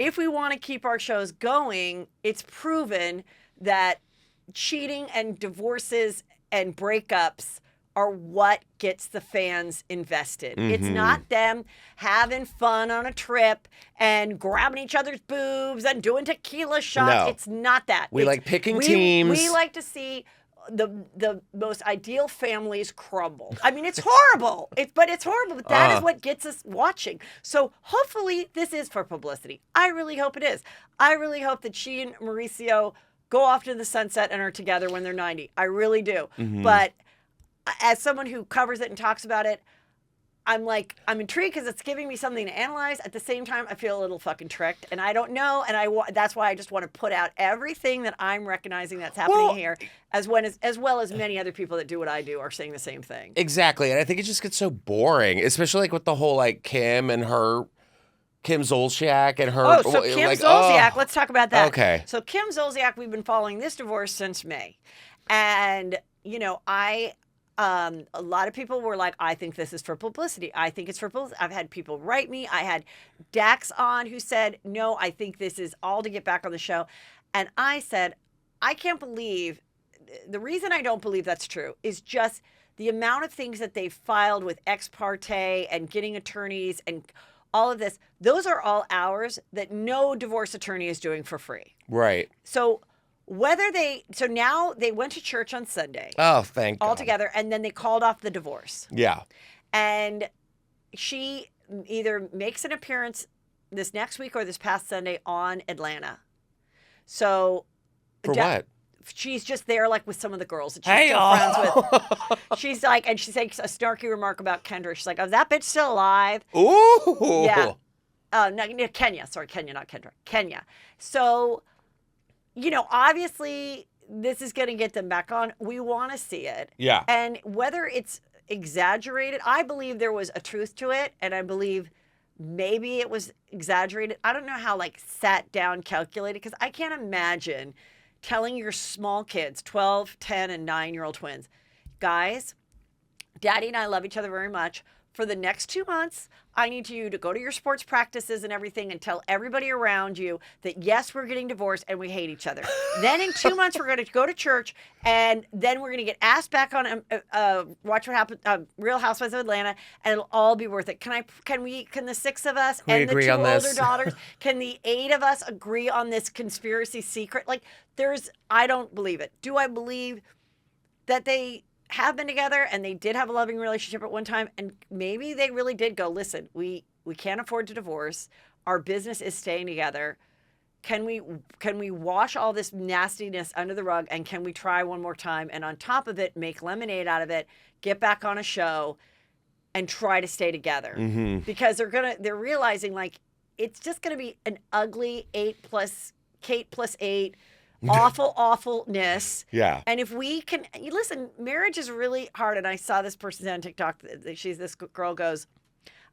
if we want to keep our shows going, it's proven that cheating and divorces and breakups are what gets the fans invested. It's not them having fun on a trip and grabbing each other's boobs and doing tequila shots. No. It's not that. We like picking teams. We like to see the most ideal families crumble. I mean, it's horrible. But it's horrible. But that is what gets us watching. So hopefully this is for publicity. I really hope it is. I really hope that she and Mauricio go off to the sunset and are together when they're 90. I really do. But as someone who covers it and talks about it, I'm intrigued because it's giving me something to analyze. At the same time, I feel a little fucking tricked, and I don't know. And that's why I just want to put out everything that I'm recognizing that's happening here, as well as many other people that do what I do are saying the same thing. Exactly, and I think it just gets so boring, especially like with the whole like Kim Zolciak and her. Oh, so Kim Zolciak. Let's talk about that. Okay. So Kim Zolciak, we've been following this divorce since May, and you know a lot of people were like, I think this is for publicity. I think it's for publicity. I've had people write me. I had Dax on who said, no, I think this is all to get back on the show. And I said, I can't believe, the reason I don't believe that's true is just the amount of things that they've filed with ex parte and getting attorneys and all of this. Those are all hours that no divorce attorney is doing for free. Right. So now they went to church on Sunday. Oh, thank God. All together, and then they called off the divorce. Yeah. And she either makes an appearance this next week or this past Sunday on Atlanta. So for what? She's just there like with some of the girls that she's still friends with. She's like, and she makes a snarky remark about Kendra. She's like, oh, is that bitch still alive? Ooh. Yeah. No, Kenya. Sorry, Kenya, not Kendra. Kenya. So, you know, obviously this is going to get them back on. We want to see it. Yeah. And whether it's exaggerated, I believe there was a truth to it, and I believe maybe it was exaggerated. I don't know how like sat down calculated, because I can't imagine telling your small kids, 12, 10, and 9-year-old twins, guys, Daddy and I love each other very much. For the next 2 months, I need you to go to your sports practices and everything and tell everybody around you that, yes, we're getting divorced and we hate each other. Then in 2 months, we're going to go to church, and then we're going to get asked back on Watch What Happens, Real Housewives of Atlanta, and it'll all be worth it. Can the 6 of us Can we and the agree 2 on older this? daughters, can the 8 of us agree on this conspiracy secret? Like, I don't believe it. Do I believe that they have been together and they did have a loving relationship at one time, and maybe they really did go, listen, we can't afford to divorce, our business is staying together, can we wash all this nastiness under the rug, and can we try one more time, and on top of it make lemonade out of it, get back on a show and try to stay together? Because they're realizing like it's just gonna be an ugly 8 plus Kate plus 8 awfulness. Yeah. And if we can listen, marriage is really hard. And I saw this person on TikTok. This girl goes,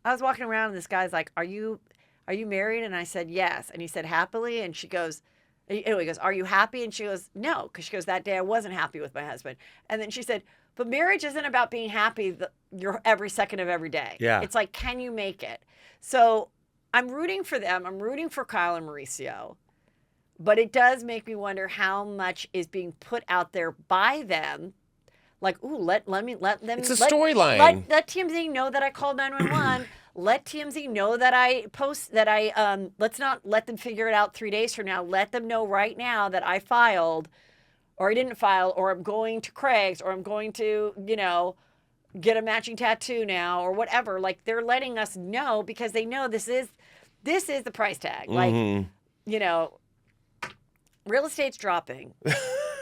I was walking around and this guy's like, are you married? And I said, yes. And he said, happily? And she goes, anyway, he goes, are you happy? And she goes, no. Because she goes, that day I wasn't happy with my husband. And then she said, but marriage isn't about being happy your every second of every day. Yeah. It's like, can you make it? So I'm rooting for them. I'm rooting for Kyle and Mauricio. But it does make me wonder how much is being put out there by them. Like, ooh, let them. It's a storyline. Let TMZ know that I called 911. Let TMZ know that let's not let them figure it out 3 days from now. Let them know right now that I filed, or I didn't file, or I'm going to Craig's, or I'm going to, get a matching tattoo now, or whatever. Like, they're letting us know because they know this is the price tag. Like, real estate's dropping.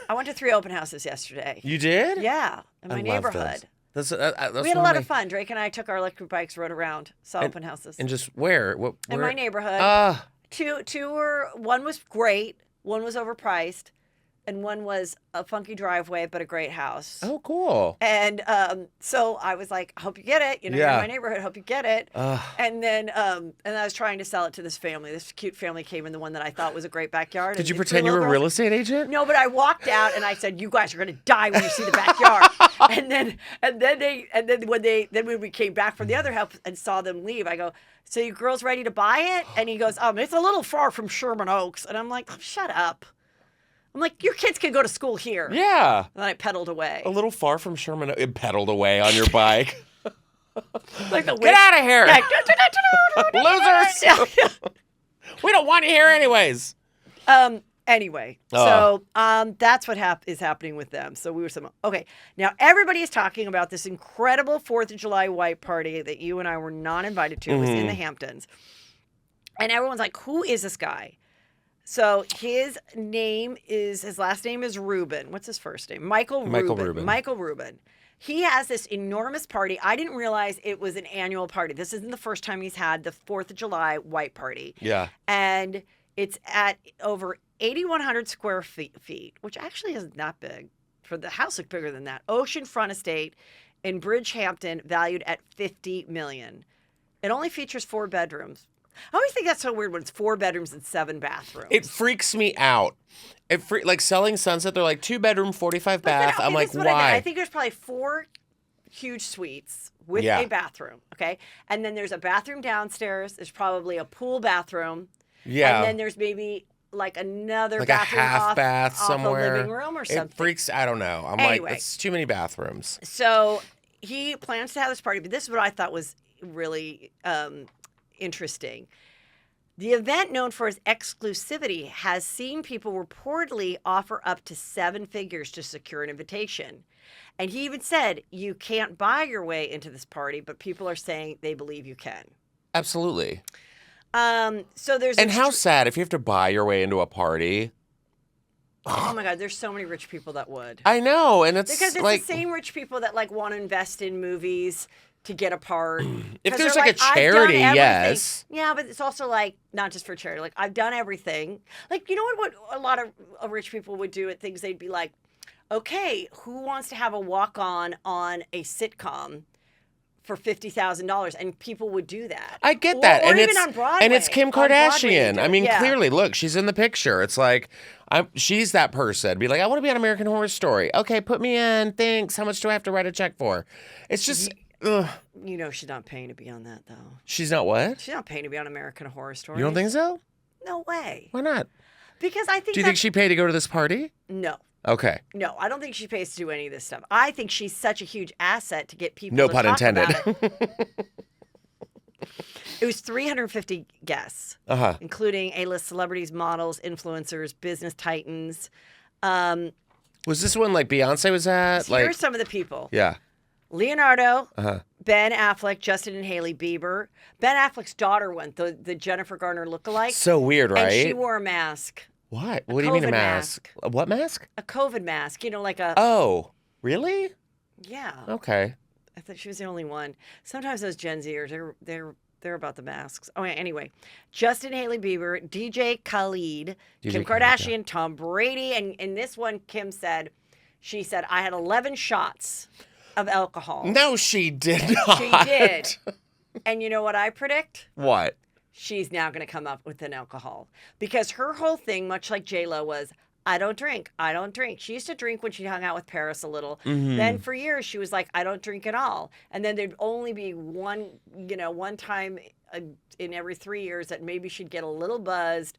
I went to 3 open houses yesterday. You did? Yeah, in my neighborhood. That's We had a lot of fun. Drake and I took our electric bikes, rode around, saw open houses. And just where? In my neighborhood. Two one was great, one was overpriced, and one was a funky driveway but a great house. Oh, cool. And so I was like, I hope you get it. You're in my neighborhood, hope you get it. And then I was trying to sell it to this family. This cute family came in, the one that I thought was a great backyard. Did you pretend you were a real estate agent? No, but I walked out and I said, "You guys are going to die when you see the backyard." and then when we came back from the other house and saw them leave, I go, "So you girls ready to buy it?" And he goes, "It's a little far from Sherman Oaks." And I'm like, "Shut up." I'm like, your kids can go to school here. Yeah. And then I pedaled away. A little far from Sherman. It pedaled away on your bike. Like the Get out of here. Losers. We don't want you here anyways. Anyway, so that's what is happening with them. So we were okay. Now everybody is talking about this incredible 4th of July white party that you and I were not invited to. It was in the Hamptons. And everyone's like, who is this guy? So his last name is Rubin. What's his first name? Michael Rubin. He has this enormous party. I didn't realize it was an annual party. This isn't the first time he's had the 4th of July white party. Yeah. And it's at over 8,100 square feet, which actually isn't that big. For the house looked bigger than that. Oceanfront estate in Bridgehampton, valued at $50 million. It only features 4 bedrooms. I always think that's so weird when it's 4 bedrooms and 7 bathrooms. It freaks me out. Like Selling Sunset, they're like 2 bedroom, 45 bath. I'm like, why? I think there's probably 4 huge suites with a bathroom. Okay, and then there's a bathroom downstairs. There's probably a pool bathroom. Yeah, and then there's maybe like another like bathroom a half bath somewhere, a living room or something. It freaks. I don't know. I'm like, it's too many bathrooms. So he plans to have this party, but this is what I thought was really interesting. The event, known for its exclusivity, has seen people reportedly offer up to 7 figures to secure an invitation. And he even said, you can't buy your way into this party, but people are saying they believe you can. Absolutely. So there's how sad if you have to buy your way into a party. Oh my God, there's so many rich people that would. I know, and it's because it's like the same rich people that like want to invest in movies to get a part. If there's like a charity, yes. Yeah, but it's also like not just for charity. Like, I've done everything. Like, you know what a lot of rich people would do at things? They'd be like, okay, who wants to have a walk-on a sitcom for $50,000, and people would do that. I get that, or and even it's on Broadway. and it's Kim On Broadway, Kardashian. they I do mean, it. Yeah. clearly, look, she's in the picture. It's like, she's that person. Be like, I want to be on American Horror Story. Okay, put me in. Thanks. How much do I have to write a check for? It's just, ugh. You know, she's not paying to be on that though. She's not what? She's not paying to be on American Horror Story. You don't think so? No way. Why not? Because I think. Do you think she paid to go to this party? No. Okay. No, I don't think she pays to do any of this stuff. I think she's such a huge asset to get people. No to pun talk intended. about it. It was 350 guests, including A-list celebrities, models, influencers, business titans. Was this one like Beyonce was at? Here are some of the people. Yeah. Leonardo, Ben Affleck, Justin and Hailey Bieber. Ben Affleck's daughter went, the Jennifer Garner lookalike. So weird, right? And she wore a mask. What? What do you mean a COVID mask? A what mask? A COVID mask. You know, like a... Oh, really? Yeah. Okay. I thought she was the only one. Sometimes those Gen Zers, they're about the masks. Oh, anyway. Justin Hailey Bieber, DJ Khaled, Kim Kardashian, Tom Brady. And in this one, she said, I had 11 shots of alcohol. No, she did not. She did. And you know what I predict? What? She's now going to come up with an alcohol. Because her whole thing, much like J-Lo, was, I don't drink. I don't drink. She used to drink when she hung out with Paris a little. Mm-hmm. Then for years, she was like, I don't drink at all. And then there'd only be one time in every 3 years that maybe she'd get a little buzzed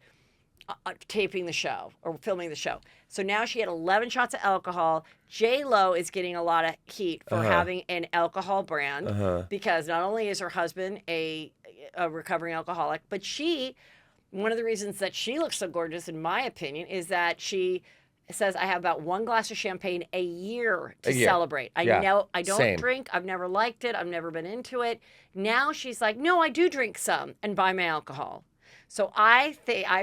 taping the show or filming the show. So now she had 11 shots of alcohol. J-Lo is getting a lot of heat for having an alcohol brand because not only is her husband a recovering alcoholic, but one of the reasons that she looks so gorgeous, in my opinion, is that she says, I have about one glass of champagne a year to celebrate. I don't drink. I've never liked it. I've never been into it. Now she's like, no, I do drink some and buy my alcohol. So I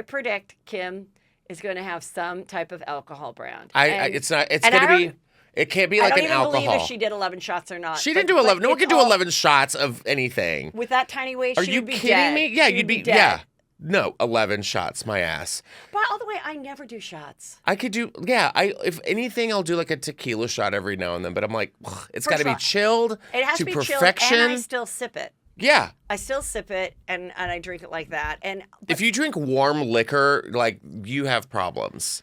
predict Kim is going to have some type of alcohol brand. It can't be like an alcohol. I don't even believe if she did 11 shots or not. She didn't do 11. No one can do 11 shots of anything. With that tiny waist, Are she you would be kidding dead. me? Yeah, She you'd would be dead. yeah. No, 11 shots, my ass. By the way, I never do shots. I could do, if anything, I'll do like a tequila shot every now and then, but I'm like, it's got to be chilled It has to be perfection. chilled, and I still sip it. Yeah. I still sip it, and I drink it like that. If you drink warm liquor, like, you have problems.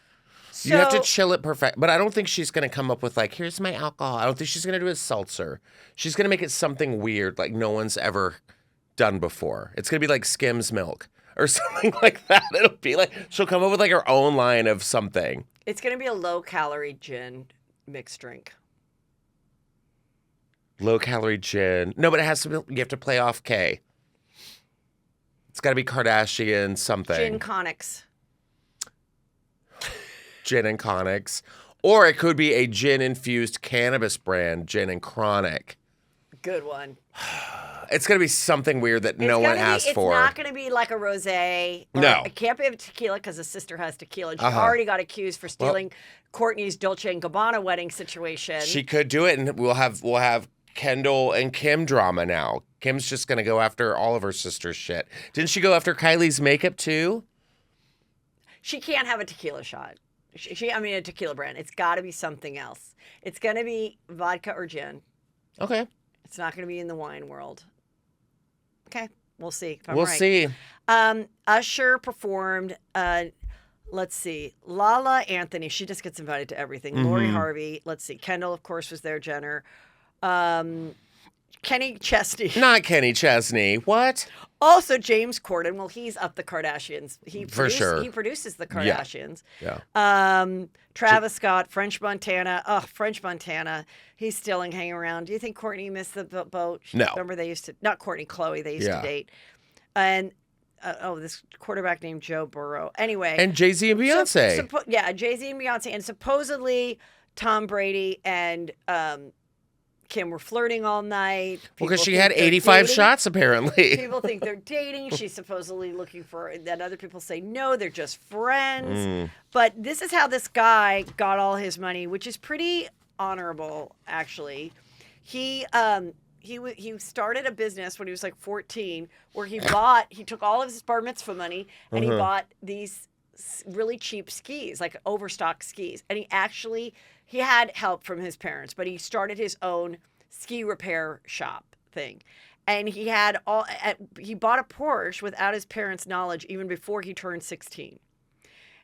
You have to chill it perfect. But I don't think she's going to come up with like, here's my alcohol. I don't think she's going to do a seltzer. She's going to make it something weird like no one's ever done before. It's going to be like Skim's milk or something like that. It'll be like, she'll come up with like her own line of something. It's going to be a low-calorie gin mixed drink. Low-calorie gin. No, but it has to be, you have to play off K. It's got to be Kardashian something. Gin Conics. Gin and Conics. Or it could be a gin-infused cannabis brand, Gin and Chronic. Good one. It's going to be something weird that no one asked for. It's not going to be like a rosé. No. It can't be a tequila because the sister has tequila. She already got accused for stealing Kourtney's Dolce & Gabbana wedding situation. She could do it, and we'll have Kendall and Kim drama now. Kim's just going to go after all of her sister's shit. Didn't she go after Kylie's makeup too? She can't have a tequila shot. A tequila brand. It's got to be something else. It's going to be vodka or gin. Okay. It's not going to be in the wine world. Okay. We'll see if I'm We'll right. see. Usher performed, let's see, Lala Anthony. She just gets invited to everything. Lori Harvey. Let's see. Kendall, of course, was there. Jenner. Kenny Chesney. Not Kenny Chesney. What? Also, James Corden. Well, he's up the Kardashians. He produces the Kardashians. Yeah. Travis Scott, French Montana. Oh, French Montana. He's still hanging around. Do you think Courtney missed the boat? No. Remember they used to, not Courtney, Chloe, they used to date. And, this quarterback named Joe Burrow. Anyway. And Jay-Z and Beyonce. Jay-Z and Beyonce. And supposedly Tom Brady and Kim were flirting all night. Well, because she had 85 shots, apparently. People think they're dating. She's supposedly looking for, then other people say, no, they're just friends. But this is how this guy got all his money, which is pretty honorable, actually. He started a business when he was like 14 where he took all of his bar mitzvah money and he bought these really cheap skis, like overstock skis. And he had help from his parents, but he started his own ski repair shop thing. And he bought a Porsche without his parents' knowledge even before he turned 16.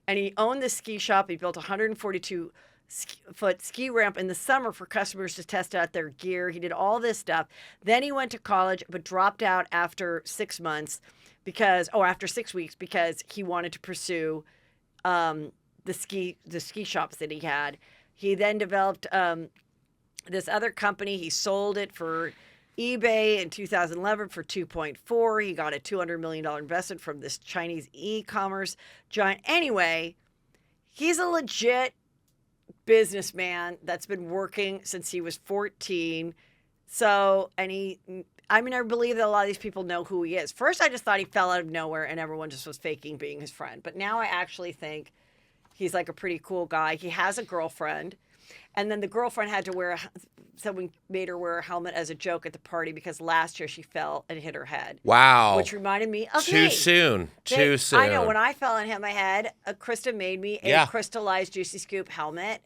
And he owned this ski shop. He built a 142-foot ski ramp in the summer for customers to test out their gear. He did all this stuff. Then he went to college, but dropped out after 6 months after 6 weeks because he wanted to pursue the ski shops that he had. He then developed this other company. He sold it for eBay in 2011 for 2.4. He got a $200 million investment from this Chinese e-commerce giant. Anyway, he's a legit businessman that's been working since he was 14. So, I believe that a lot of these people know who he is. First, I just thought he fell out of nowhere and everyone just was faking being his friend. But now I actually think he's like a pretty cool guy. He has a girlfriend. And then the girlfriend had to someone made her wear a helmet as a joke at the party because last year she fell and hit her head. Wow. Which reminded me of Too me. soon. Too soon. I know. When I fell and hit my head, Krista made me a crystallized Juicy Scoop helmet.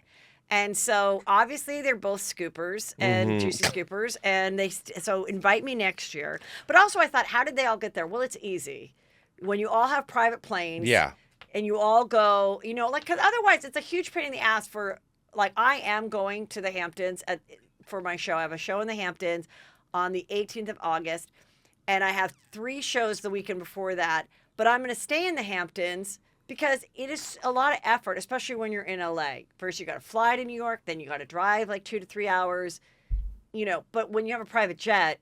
And so obviously they're both scoopers and Juicy Scoopers. And so invite me next year. But also I thought, how did they all get there? Well, it's easy. When you all have private planes. Yeah. And you all go, because otherwise it's a huge pain in the ass for... Like, I am going to the Hamptons for my show. I have a show in the Hamptons on the 18th of August, and I have 3 shows the weekend before that. But I'm going to stay in the Hamptons because it is a lot of effort, especially when you're in LA. First, you got to fly to New York, then you got to drive like 2 to 3 hours, But when you have a private jet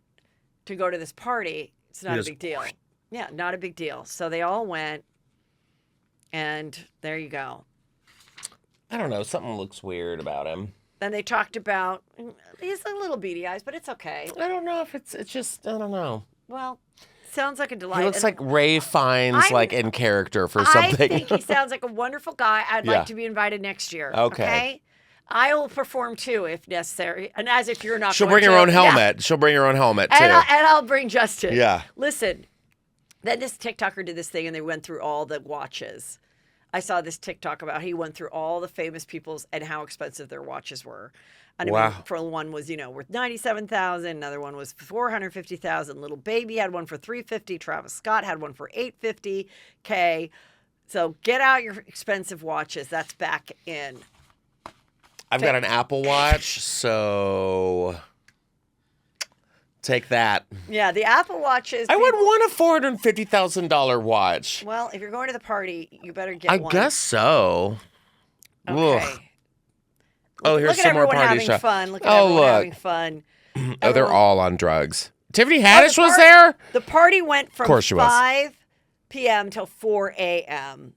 to go to this party, it's not a big deal. Yeah, not a big deal. So they all went, and there you go. I don't know. Something looks weird about him. Then they talked about, he's a little beady eyes, but it's okay. I don't know if it's just, I don't know. Well, sounds like a delight. He looks like Ray Fiennes, in character for something. I think he sounds like a wonderful guy. I'd like to be invited next year. Okay? I will perform too if necessary. And as if you're not She'll going bring her own helmet. Yeah. She'll bring her own helmet too. And I'll bring Justin. Yeah. Listen, then this TikToker did this thing and they went through all the watches. I saw this TikTok about he went through all the famous people's and how expensive their watches were. And for one was, worth $97,000. Another one was $450,000. Little Baby had one for $350,000. Travis Scott had one for $850K. So get out your expensive watches. That's back in. I've got an Apple Watch, so take that. Yeah, the Apple Watches. I would want a $450,000 watch. Well, if you're going to the party, you better get one. I guess so. Okay. Ugh. Oh, here's some more party stuff. Look at everyone having fun. Oh, they're all on drugs. Tiffany Haddish was there? The party went from of course she 5 p.m. till 4 a.m.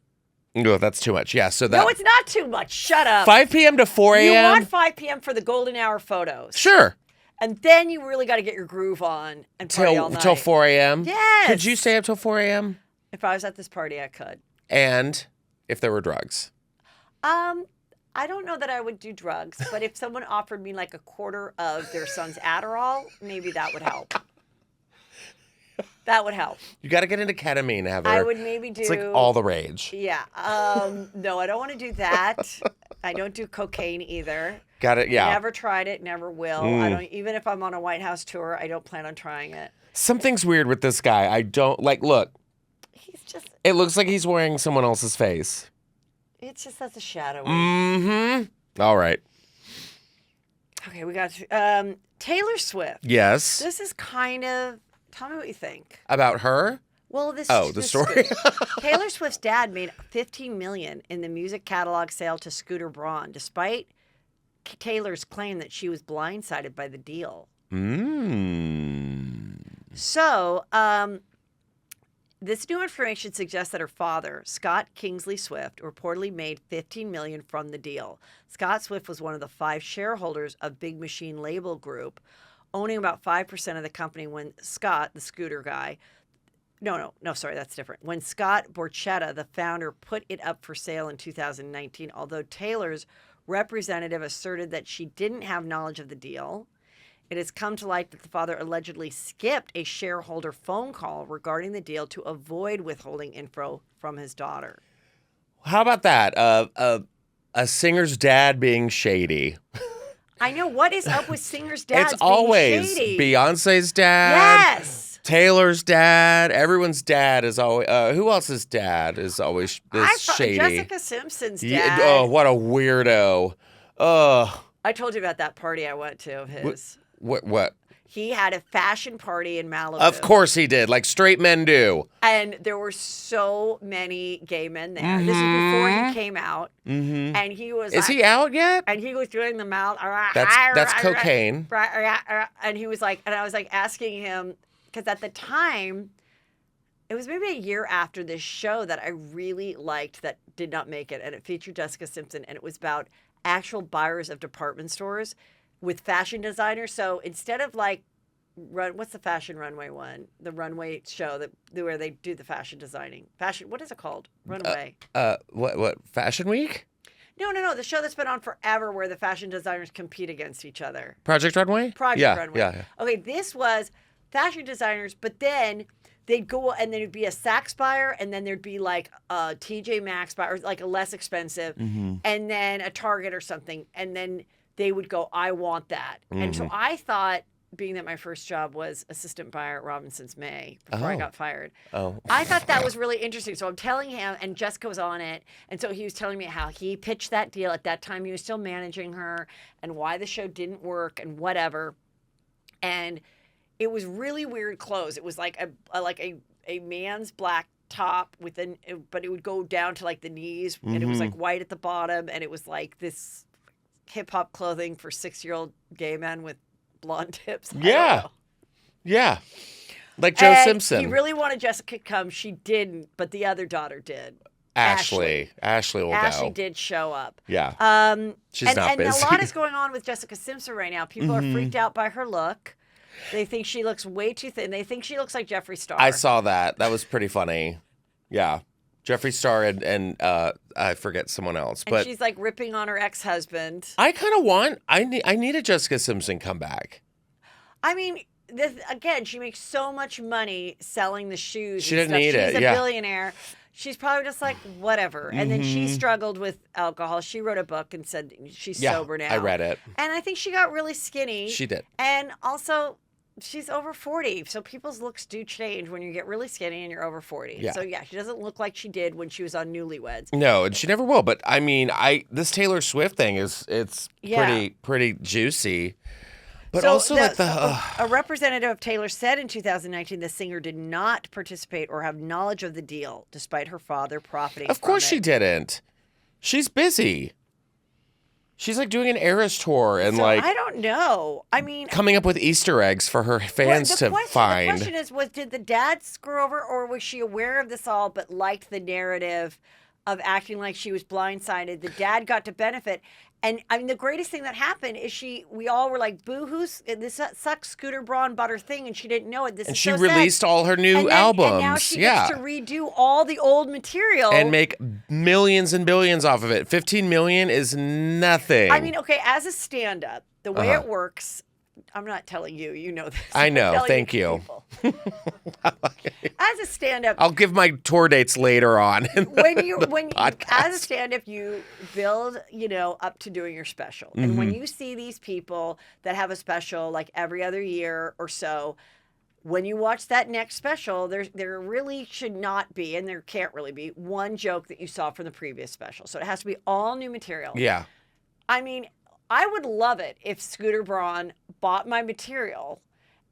No, that's too much. Yeah, so that. No, it's not too much. Shut up. 5 p.m. to 4 a.m.? You want 5 p.m. for the golden hour photos. Sure. And then you really got to get your groove on and party all night. Till 4 a.m.? Yes. Could you stay up till 4 a.m.? If I was at this party, I could. And if there were drugs? I don't know that I would do drugs, but if someone offered me like a quarter of their son's Adderall, maybe that would help. That would help. You got to get into ketamine, Heather. I would maybe do. It's like all the rage. Yeah. No, I don't want to do that. I don't do cocaine either. Got it. Yeah. Never tried it. Never will. I don't. Even if I'm on a White House tour, I don't plan on trying it. Something's weird with this guy. I don't look. He's just. It looks like he's wearing someone else's face. It's just that's a shadow. Mm-hmm. All right. Okay, we got Taylor Swift. Yes. This is kind of. Tell me what you think. About her? Well, this. The story. Taylor Swift's dad made $15 million in the music catalog sale to Scooter Braun, despite Taylor's claim that she was blindsided by the deal. So, this new information suggests that her father, Scott Kingsley Swift, reportedly made $15 million from the deal. Scott Swift was one of the 5 shareholders of Big Machine Label Group, owning about 5% of the company when Scott, the scooter guy, sorry, that's different. When Scott Borchetta, the founder, put it up for sale in 2019, although Taylor's representative asserted that she didn't have knowledge of the deal. It has come to light that the father allegedly skipped a shareholder phone call regarding the deal to avoid withholding info from his daughter. How about that? A singer's dad being shady. I know. What is up with singers' dads It's always being shady? Beyonce's dad. Yes. Taylor's dad. Everyone's dad is always. Who else's dad is always shady? Jessica Simpson's dad. Yeah, oh, what a weirdo. I told you about that party I went to of his. What? He had a fashion party in Malibu. Of course he did, like straight men do. And there were so many gay men there. This is before he came out. Mm-hmm. And he was Is he out yet? And he was doing the mouth. That's cocaine. And he was like, and I was like asking him, because at the time, it was maybe a year after this show that I really liked that did not make it. And it featured Jessica Simpson. And it was about actual buyers of department stores with fashion designers. So instead of like, what's the fashion runway one? The runway show where they do the fashion designing. What is it called? Runway. What? Fashion Week? No. The show that's been on forever where the fashion designers compete against each other. Project Runway? Project Runway. Yeah. Okay, this was fashion designers, but then they'd go and then it'd be a Saks buyer, and then there'd be like a TJ Maxx buyer, like a less expensive, and then a Target or something, and then they would go, I want that. And so I thought, being that my first job was assistant buyer at Robinson's May before I got fired. Oh. I thought that was really interesting. So I'm telling him, and Jessica was on it. And so he was telling me how he pitched that deal. At that time, he was still managing her and why the show didn't work and whatever. And it was really weird clothes. It was like a man's black top but it would go down to like the knees, and it was like white at the bottom. And it was like this hip hop clothing for 6-year-old gay men with blonde tips. Yeah. Like Joe Simpson. He really wanted Jessica to come. She didn't, but the other daughter did. Ashley will go. Ashley did show up. Yeah. She's not busy. And a lot is going on with Jessica Simpson right now. People are freaked out by her look. They think she looks way too thin. They think she looks like Jeffree Star. I saw that. That was pretty funny. Yeah. Jeffree Star and I forget someone else. But she's like ripping on her ex-husband. I kind of I need a Jessica Simpson comeback. I mean, again, she makes so much money selling the shoes. She didn't need it. She's a billionaire. She's probably just like, whatever. And then she struggled with alcohol. She wrote a book and said she's sober now. I read it. And I think she got really skinny. She did. And also, she's over 40. So people's looks do change when you get really skinny and you're over 40. Yeah. So yeah, she doesn't look like she did when she was on Newlyweds. No, and she never will. But I mean, this Taylor Swift thing it's pretty juicy. But so also like a representative of Taylor said in 2019 the singer did not participate or have knowledge of the deal, despite her father profiting. Of course from she didn't. She's busy. She's like doing an Eras tour and like I don't know. I mean, coming up with Easter eggs for her fans to find. The question is, did the dad screw over, or was she aware of this all but liked the narrative of acting like she was blindsided? The dad got to benefit. And I mean, the greatest thing that happened is we all were like, boo-hoo, this sucks. Scooter Braun bought her thing and she didn't know it. And she released all her new albums. And now she gets to redo all the old material. And make millions and billions off of it. 15 million is nothing. I mean, okay, as a stand-up, the way it works, I'm not telling you, you know this. I know, thank you. As a stand-up, I'll give my tour dates later on. When as a stand-up, you build, up to doing your special. And when you see these people that have a special like every other year or so, when you watch that next special, there really should not be, and there can't really be, one joke that you saw from the previous special. So it has to be all new material. Yeah. I mean, I would love it if Scooter Braun bought my material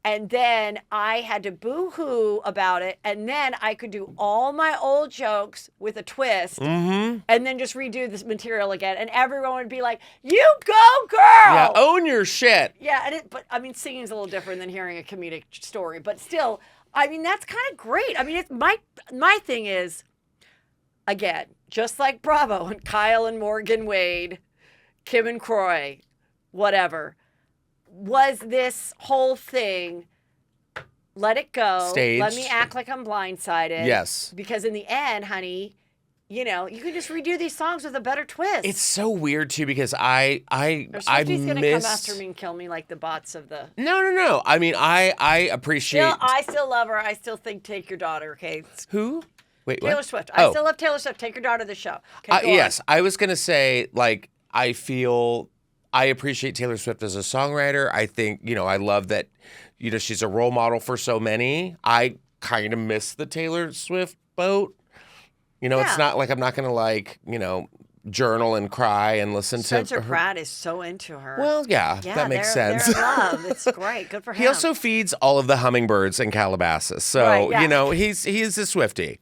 and then I had to boo-hoo about it, and then I could do all my old jokes with a twist and then just redo this material again, and everyone would be like, you go, girl! Yeah, own your shit. Yeah, but I mean, singing's a little different than hearing a comedic story, but still, I mean, that's kind of great. I mean, it's my thing is, again, just like Bravo and Kyle and Morgan Wade, Kim and Croy, whatever, was this whole thing, let it go. Staged. Let me act like I'm blindsided. Yes. Because in the end, honey, you can just redo these songs with a better twist. It's so weird, too, because I Swifty's going to come after me and kill me like the bots of the... No. I mean, I appreciate... I still love her. I still think Take Your Daughter, okay? Who? Wait, Taylor what? Swift. I still love Taylor Swift. Take Your Daughter to the show. Okay, yes, I was going to say, like, I feel I appreciate Taylor Swift as a songwriter. I think, I love that, she's a role model for so many. I kind of miss the Taylor Swift boat. It's not like I'm not going to journal and cry and listen Spencer to her. Pratt is so into her. Well, yeah, that makes sense. They're in love. It's great. Good for him. He also feeds all of the hummingbirds in Calabasas. So, Right, yeah. he's a Swiftie.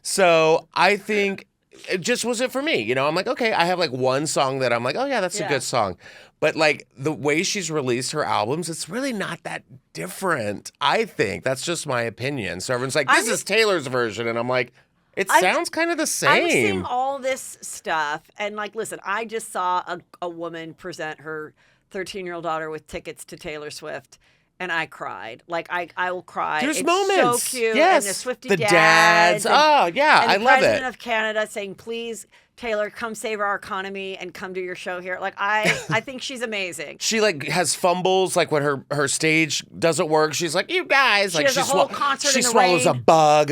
So I think it just wasn't for me. I'm like, okay, I have like one song that I'm like, oh yeah, that's a good song. But like the way she's released her albums, it's really not that different. I think that's just my opinion. So everyone's like, this is Taylor's version. And I'm like, it sounds kind of the same. I'm seeing all this stuff. And like, listen, I just saw a woman present her 13-year-old daughter with tickets to Taylor Swift. And I cried. Like, I will cry. There's it's moments. so cute. Yes. And the Swiftie the dads. And, oh, yeah. and I the love president it. of Canada saying, please, Taylor, come save our economy and come do your show here. Like, I think she's amazing. She like has fumbles, like when her stage doesn't work. She's like, you guys. She like has a whole concert she in the swallows rain. a bug.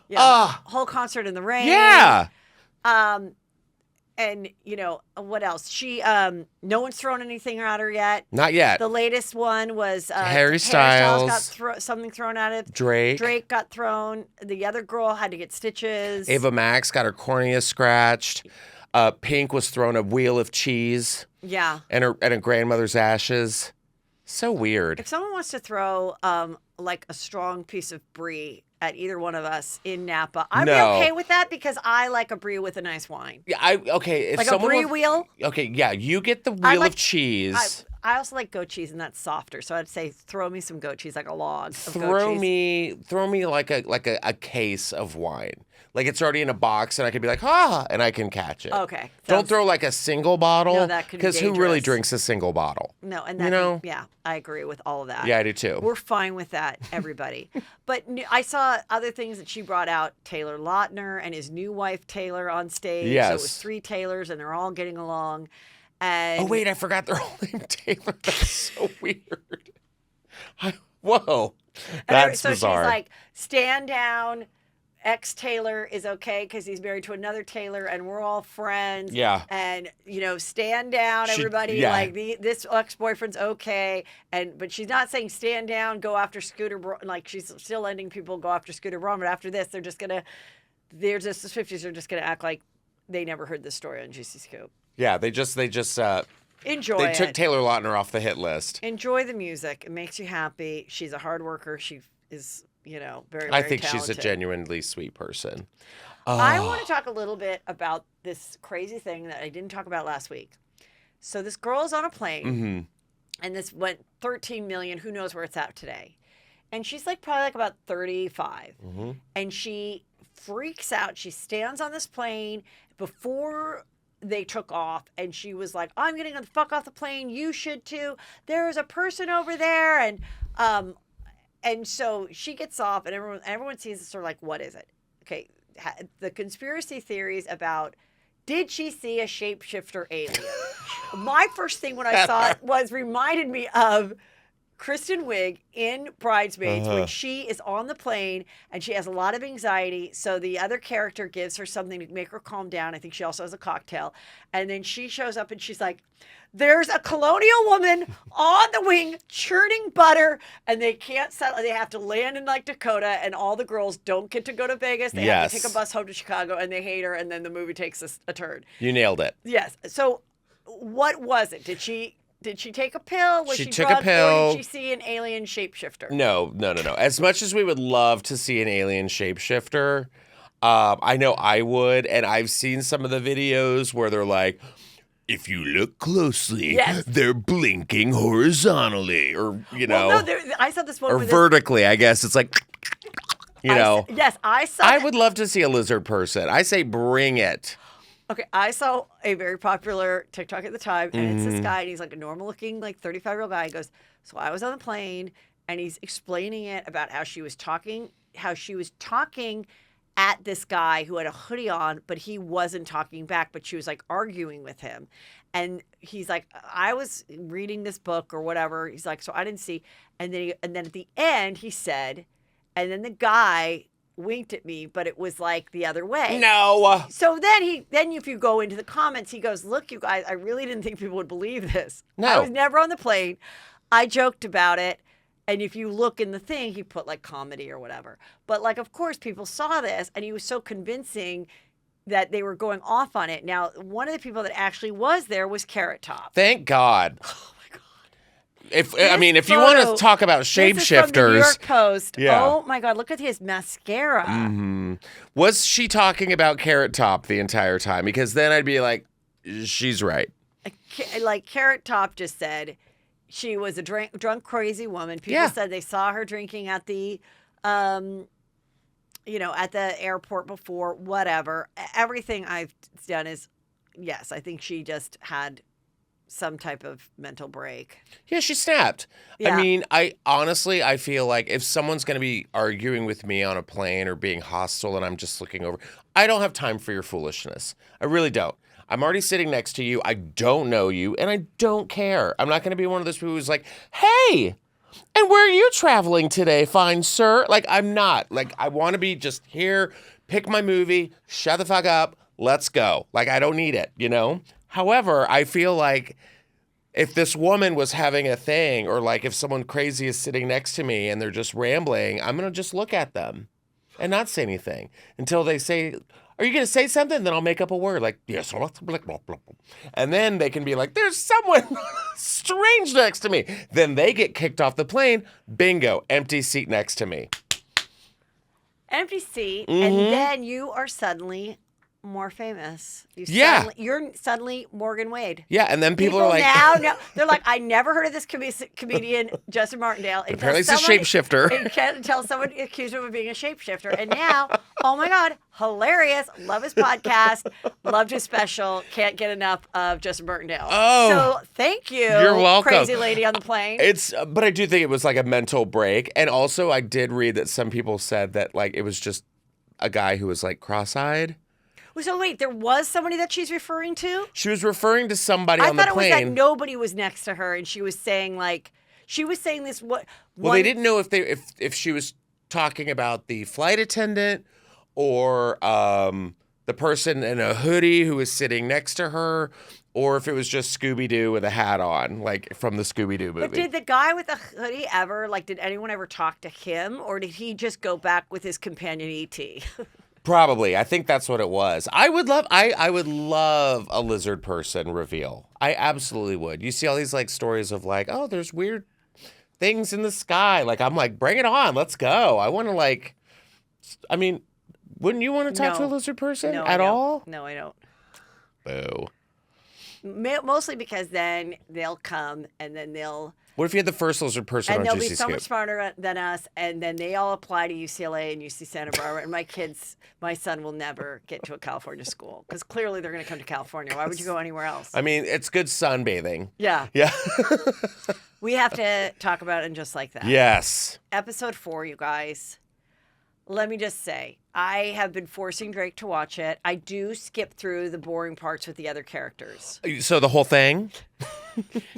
Yeah. Whole concert in the rain. Yeah. And what else? She no one's thrown anything at her yet. Not yet. The latest one was Harry Styles got something thrown at it. Drake got thrown. The other girl had to get stitches. Ava Max got her cornea scratched. Pink was thrown a wheel of cheese. Yeah. And her grandmother's ashes. So weird. If someone wants to throw like a strong piece of brie at either one of us in Napa, I'd be okay with that because I like a brie with a nice wine. Yeah, okay. If like someone a brie wheel. Okay, yeah, you get the wheel of cheese. I also like goat cheese, and that's softer. So I'd say throw me some goat cheese, like a log of goat cheese. Throw me like a case of wine. Like it's already in a box, and I could be like, and I can catch it. Okay. Don't throw like a single bottle. No, that could be because who really dangerous. drinks a single bottle? No, and that yeah, I agree with all of that. Yeah, I do too. We're fine with that, everybody. But I saw other things that she brought out. Taylor Lautner and his new wife Taylor on stage. Yes. So it was 3 Taylors, and they're all getting along. And oh wait, I forgot they're all named Taylor. That's so weird. Whoa, that's so bizarre. She's like, stand down. Ex-Taylor is okay because he's married to another Taylor, and we're all friends. Yeah. And stand down, everybody. Yeah. Like this ex-boyfriend's okay, but she's not saying stand down, go after Scooter Braun. Like she's still letting people go after Scooter Braun, but after this, the Swifties are just gonna act like they never heard this story on Juicy Scoop. Yeah, they just enjoy. They took it. Taylor Lautner off the hit list. Enjoy the music. It makes you happy. She's a hard worker. She is. Very, very I think talented. she's a genuinely sweet person. I want to talk a little bit about this crazy thing that I didn't talk about last week. So this girl is on a plane, and this went 13 million. Who knows where it's at today? And she's probably about 35, and she freaks out. She stands on this plane before they took off, and she was like, "I'm getting the fuck off the plane. You should too. There is a person over there," And so she gets off, and everyone sees it, sort of like, what is it? Okay, the conspiracy theories about, did she see a shapeshifter alien? My first thing when I saw it reminded me of Kristen Wiig in Bridesmaids when she is on the plane and she has a lot of anxiety. So the other character gives her something to make her calm down. I think she also has a cocktail. And then she shows up and she's like, there's a colonial woman on the wing churning butter, and they can't settle. They have to land in Dakota, and all the girls don't get to go to Vegas. They have to take a bus home to Chicago, and they hate her, and then the movie takes a turn. You nailed it. Yes. So what was it? Did she take a pill? Was she took drugged, a pill. or did she see an alien shapeshifter? No. As much as we would love to see an alien shapeshifter, I know I would, and I've seen some of the videos where they're like, if you look closely, they're blinking horizontally, or Well, no, I saw this one. or vertically. I guess it's like, Yes, I saw. I would love to see a lizard person. I say, bring it. Okay, I saw a very popular TikTok at the time, and it's this guy, and he's like a normal-looking, 35-year-old guy. He goes, so I was on the plane, and he's explaining it about how she was talking at this guy who had a hoodie on, but he wasn't talking back, but she was arguing with him. And he's like, I was reading this book or whatever. He's like, so I didn't see. And then at the end he said, and then the guy winked at me, but it was like the other way. No. So then if you go into the comments, he goes, "Look, you guys, I really didn't think people would believe this. No. I was never on the plane. I joked about it. And if you look in the thing, he put like comedy or whatever. But like, of course, people saw this, and he was so convincing that they were going off on it. Now, one of the people that actually was there was Carrot Top. Thank God. Oh my God. If you want to talk about This is from the New shapeshifters, York Post. Yeah. Oh my God, look at his mascara. was she talking about Carrot Top the entire time? Because then I'd be like, she's right. Like Carrot Top just said, she was a drunk, crazy woman. People said they saw her drinking at the, at the airport before. Whatever. Everything I've done is, yes, I think she just had some type of mental break. Yeah, she snapped. Yeah. I mean, I feel like if someone's going to be arguing with me on a plane or being hostile and I'm just looking over, I don't have time for your foolishness. I really don't. I'm already sitting next to you. I don't know you, and I don't care. I'm not going to be one of those people who's like, hey, and where are you traveling today, fine sir? Like, I'm not. Like, I want to be just here, pick my movie, shut the fuck up, let's go. Like, I don't need it, However, I feel like if this woman was having a thing, or like if someone crazy is sitting next to me and they're just rambling, I'm going to just look at them and not say anything until they say, are you going to say something? Then I'll make up a word like, yes. And then they can be like, there's someone strange next to me. Then they get kicked off the plane. Bingo. Empty seat next to me. Empty seat. And then you are suddenly more famous. You're suddenly Morgan Wade. Yeah, and then people are like... now know. They're like, I never heard of this comedian, Justin Martindale. Apparently he's a shapeshifter. Until someone accused him of being a shapeshifter. And now, oh my God, hilarious. Love his podcast. Loved his special. Can't get enough of Justin Martindale. Oh. So thank you, You're welcome. crazy lady on the plane. But I do think it was like a mental break. And also I did read that some people said that like it was just a guy who was like cross-eyed. So wait, there was somebody that she's referring to? She was referring to somebody on the plane. I thought it was that nobody was next to her, and she was saying this. Well, they didn't know if she was talking about the flight attendant or the person in a hoodie who was sitting next to her, or if it was just Scooby-Doo with a hat on, like from the Scooby-Doo movie. But did the guy with the hoodie ever, did anyone ever talk to him, or did he just go back with his companion E.T.? Probably. I think that's what it was. I would love a lizard person reveal. I absolutely would. You see all these stories of oh, there's weird things in the sky. I'm like, bring it on. Let's go. I want to I mean, wouldn't you want to talk to a lizard person at all? No, I don't. Boo. Mostly because then they'll come and then they'll... What if you had the first lizard person on Juicy And they'll be so Scoop? much smarter than us, and then they all apply to UCLA and UC Santa Barbara, and my son will never get to a California school, because clearly they're going to come to California. Why would you go anywhere else? I mean, it's good sunbathing. Yeah. Yeah. We have to talk about it in Just Like That. Yes. Episode 4, you guys. Let me just say, I have been forcing Drake to watch it. I do skip through the boring parts with the other characters. So the whole thing?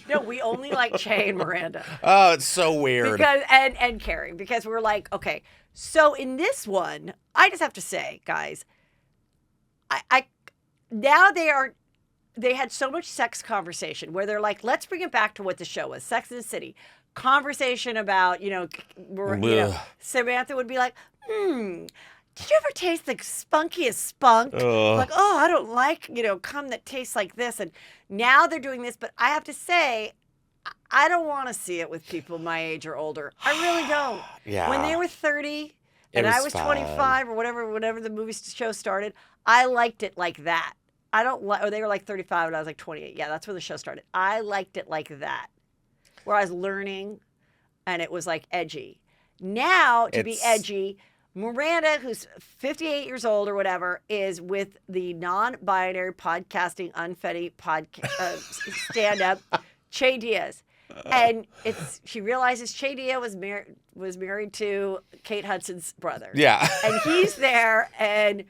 No, we only like Che and Miranda. Oh, it's so weird. And Carrie, because we're like, okay. So in this one, I just have to say, guys, now they had so much sex conversation where they're like, let's bring it back to what the show was, Sex in the City. Conversation about, Samantha would be like, did you ever taste the spunkiest spunk? Like, oh, I don't like, cum that tastes like this. And now they're doing this, but I have to say, I don't want to see it with people my age or older. I really don't. Yeah. When they were 30 and I was 25 or whatever the movie show started, I liked it like that. Or they were like 35 and I was like 28. Yeah, that's when the show started. I liked it like that, where I was learning and it was edgy. Now, to be edgy, Miranda, who's 58 years old or whatever, is with the non-binary podcasting unfetty stand-up, Che Diaz. And she realizes Che Diaz was married to Kate Hudson's brother. Yeah. And he's there, and...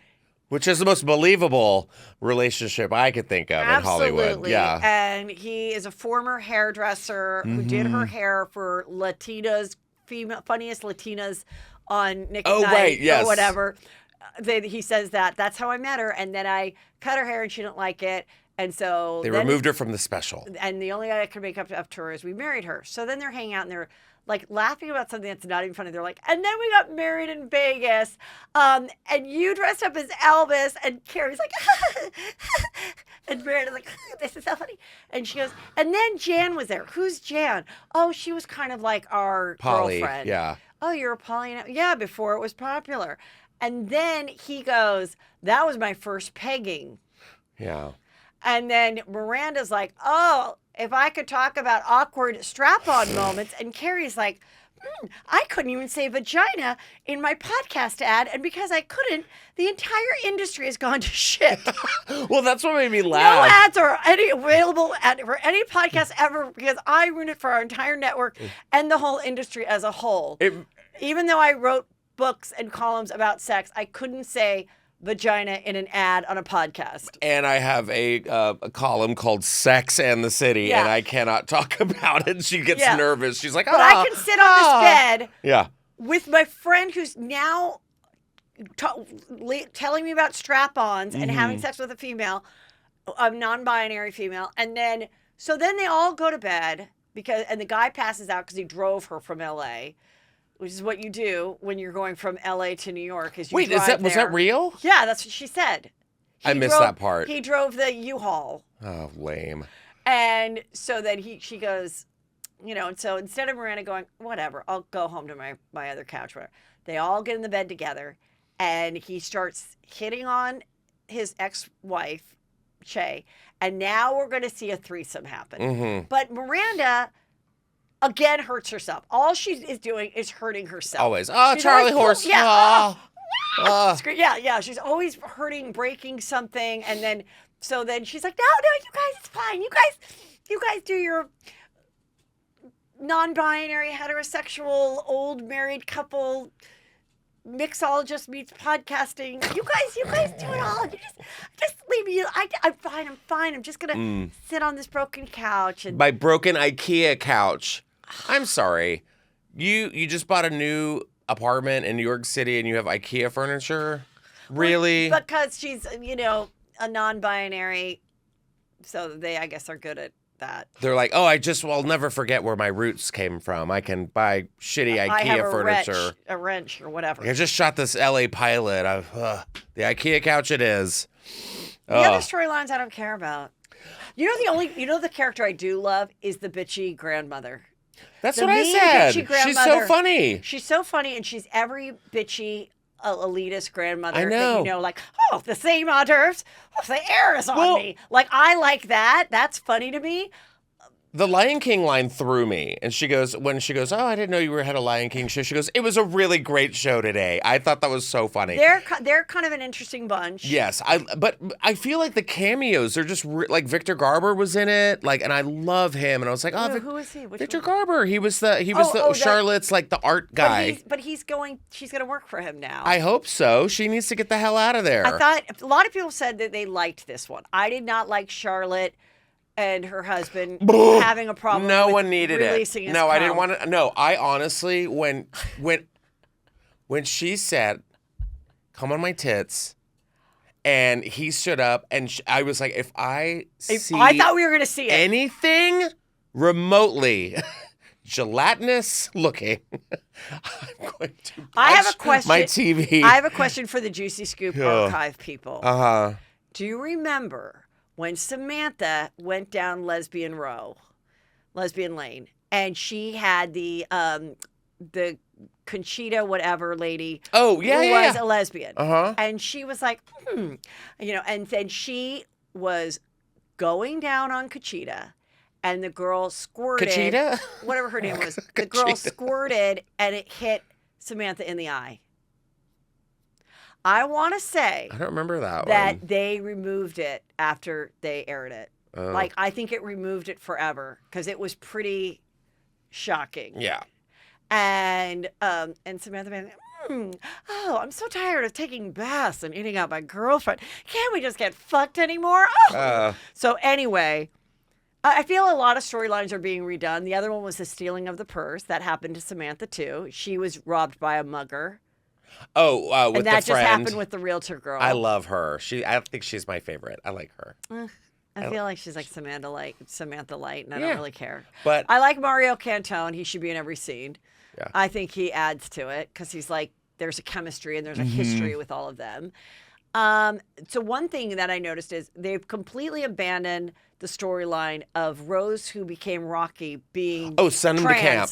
Which is the most believable relationship I could think of in Hollywood. Yeah. And he is a former hairdresser who did her hair for funniest Latinas on Nick at Oh, Night right, yes. or whatever. He says that's how I met her, and then I cut her hair and she didn't like it, and so They then removed her from the special. and the only way I could make up to her is we married her. So then they're hanging out and they're like laughing about something that's not even funny. They're like, and then we got married in Vegas, and you dressed up as Elvis, and Carrie's like, and Miranda's like, this is so funny. And she goes, and then Jan was there. Who's Jan? Oh, she was kind of like our Polly, girlfriend. yeah. Oh, you're a Polly now? Yeah, before it was popular. And then he goes, that was my first pegging. Yeah. And then Miranda's like, oh, if I could talk about awkward strap-on moments. And Carrie's like, I couldn't even say vagina in my podcast ad. And because I couldn't, the entire industry has gone to shit. Well, that's what made me No laugh. ads are available for any podcast ever because I ruined it for our entire network and the whole industry as a whole. Even though I wrote books and columns about sex, I couldn't say vagina in an ad on a podcast. And I have a column called Sex and the City, and I cannot talk about it. She gets nervous. She's like, but I can sit on this bed with my friend who's now telling me about strap-ons and having sex with a female, a non-binary female. And then, so then they all go to bed and the guy passes out because he drove her from L.A., which is what you do when you're going from L.A. to New York. Is you Wait, drive was that real? Yeah, that's what she said. I missed that part. He drove the U-Haul. Oh, lame. And so then she goes, and so instead of Miranda going, whatever, I'll go home to my other couch, whatever, they all get in the bed together, and he starts hitting on his ex-wife, Shay, and now we're going to see a threesome happen. Mm-hmm. But Miranda again hurts herself. All she is doing is hurting herself. Always. Oh, She's Charlie always, horse. Yeah. Yeah. She's always hurting, breaking something, and then she's like, no, you guys, it's fine. You guys do your non-binary, heterosexual, old married couple mixologist meets podcasting. You guys do it all. You just leave me. I'm fine. I'm just gonna sit on this broken couch and My broken IKEA couch. I'm sorry. You just bought a new apartment in New York City and you have IKEA furniture? Really? because she's a non-binary, so they I guess are good at that. They're like, oh, I'll never forget where my roots came from. I can buy shitty IKEA I have furniture. a wrench or whatever. I just shot this LA pilot. The IKEA couch it is. The other storylines I don't care about. The character I do love is the bitchy grandmother. That's The what I mean, said. bitchy She's grandmother. so funny. She's so funny, and she's every bitchy elitist grandmother. I know. That, like, oh, the same hors d'oeuvres. Oh, the air is on me. Like, I like that. That's funny to me. The Lion King line threw me. And she goes, oh, I didn't know you had a Lion King show. She goes, it was a really great show today. I thought that was so funny. They're kind of an interesting bunch. Yes, but I feel like the cameos are just like Victor Garber was in it, and I love him, and I was like, oh, who is he? Victor Garber. He was Charlotte's the art guy. But she's going to work for him now. I hope so. She needs to get the hell out of there. I thought a lot of people said that they liked this one. I did not like Charlotte and her husband having a problem. No with one needed releasing it. his No, I didn't cum. want to. No, I honestly, when she said, "Come on my tits," and he stood up, and I was like, if I thought we were going to see it. anything remotely gelatinous looking, I'm going to punch I have a question. my TV. I have a question for the Juicy Scoop archive people. Uh-huh. Do you remember when Samantha went down Lesbian Lane, and she had the Conchita whatever lady Oh, who yeah. was a lesbian. Uh-huh. And she was like, and then she was going down on Conchita, and the girl squirted. Conchita? Whatever her name was. The girl Conchita. squirted, and it hit Samantha in the eye. I want to say I don't remember that that one. they removed it after they aired it. Oh. I think it removed it forever because it was pretty shocking. Yeah. And Samantha Van, oh, I'm so tired of taking baths and eating out my girlfriend. Can't we just get fucked anymore? Oh. So anyway, I feel a lot of storylines are being redone. The other one was the stealing of the purse. That happened to Samantha, too. She was robbed by a mugger. Oh, with And that the friend. just happened with the realtor girl. I love her. I think she's my favorite. I like her. I feel like she's like Samantha Light, and I don't really care. But I like Mario Cantone. He should be in every scene. Yeah. I think he adds to it because he's like, there's a chemistry and there's a history with all of them. So one thing that I noticed is they've completely abandoned the storyline of Rose, who became Rocky, being send him trans. to camp.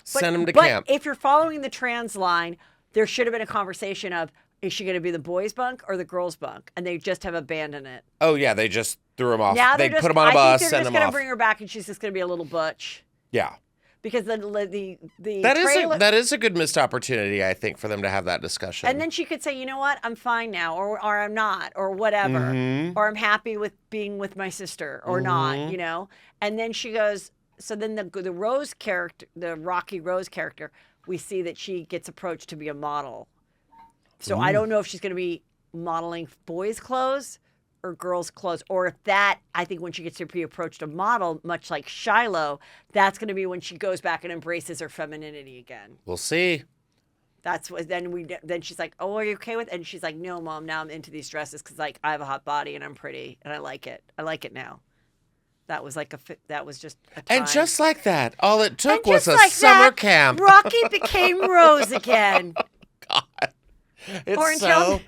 Send him to but camp. If you're following the trans line, there should have been a conversation of, is she going to be the boys' bunk or the girls' bunk? And they just have abandoned it. Oh yeah, they just threw him off. Now They they're put him on a I bus, think they're send just him going to off. bring her back, and she's just going to be a little butch. Yeah. Because the That is a good missed opportunity, I think, for them to have that discussion. and then she could say, you know what, I'm fine now, or I'm not, or whatever, or I'm happy with being with my sister, or not, you know. And then she goes. So then the Rose character, the Rocky Rose character, we see that she gets approached to be a model. So I don't know if she's going to be modeling boys' clothes or girls' clothes, or if that, I think when she gets to be approached a model, much like Shiloh, that's going to be when she goes back and embraces her femininity again. We'll see. That's what then she's like, oh, are you okay with it? And she's like, no, Mom, now I'm into these dresses because like I have a hot body and I'm pretty and I like it. I like it now. That was like that was just a time. And just like that, all it took And was just a like summer that, camp. Rocky became Rose again. God. It's Orange so. Hill.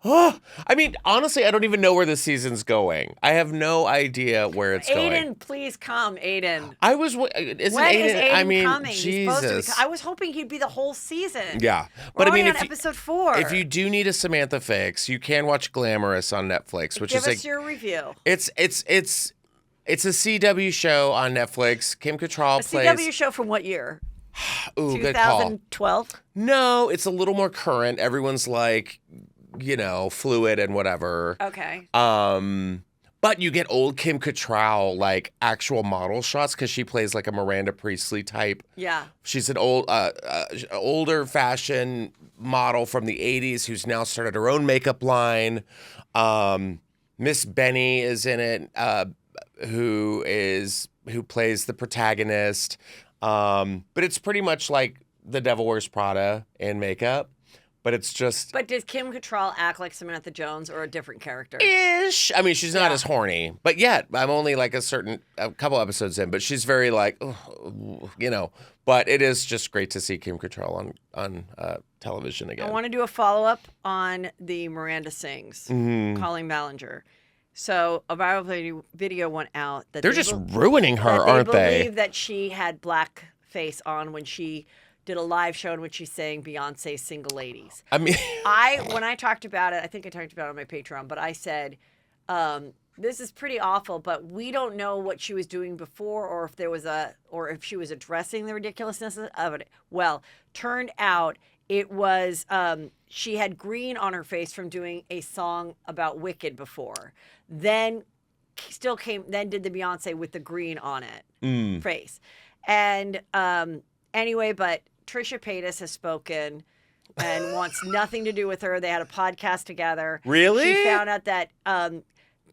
Oh, I mean, honestly, I don't even know where the season's going. I have no idea where it's going. Aiden, please come, Aiden. I was. Isn't When Aiden? is Aiden I mean, coming? He's supposed to be, Jesus. I was hoping he'd be the whole season. Yeah, We're but I only mean, on episode 4. if you do need a Samantha fix, you can watch Glamorous on Netflix, which give is us like your review. it's a CW show on Netflix. Kim Cattrall A plays. CW show from what year? Ooh, good call. 2012. No, it's a little more current. Everyone's like, fluid and whatever. Okay. But you get old Kim Cattrall like actual model shots because she plays like a Miranda Priestley type. Yeah. She's an older fashion model from the 80s who's now started her own makeup line. Miss Benny is in it, who plays the protagonist. But it's pretty much like The Devil Wears Prada in makeup. But it's just But does Kim Cattrall act like Samantha Jones or a different character? ish. I mean, she's not as horny, but yet I'm only like a couple episodes in, but she's very like, But it is just great to see Kim Cattrall on television again. I want to do a follow-up on the Miranda Sings, Mm-hmm. Colleen Ballinger. So a viral video went out that They're just ruining her, aren't they they? believe that she had blackface on when she did a live show in which she sang Beyonce's Single Ladies. I mean, When I talked about it, I think I talked about it on my Patreon, but I said, this is pretty awful, but we don't know what she was doing before or if she was addressing the ridiculousness of it. Well, turned out it was, she had green on her face from doing a song about Wicked before. Then did the Beyonce with the green on it face. And anyway, but Trisha Paytas has spoken and wants nothing to do with her. They had a podcast together. Really? She found out that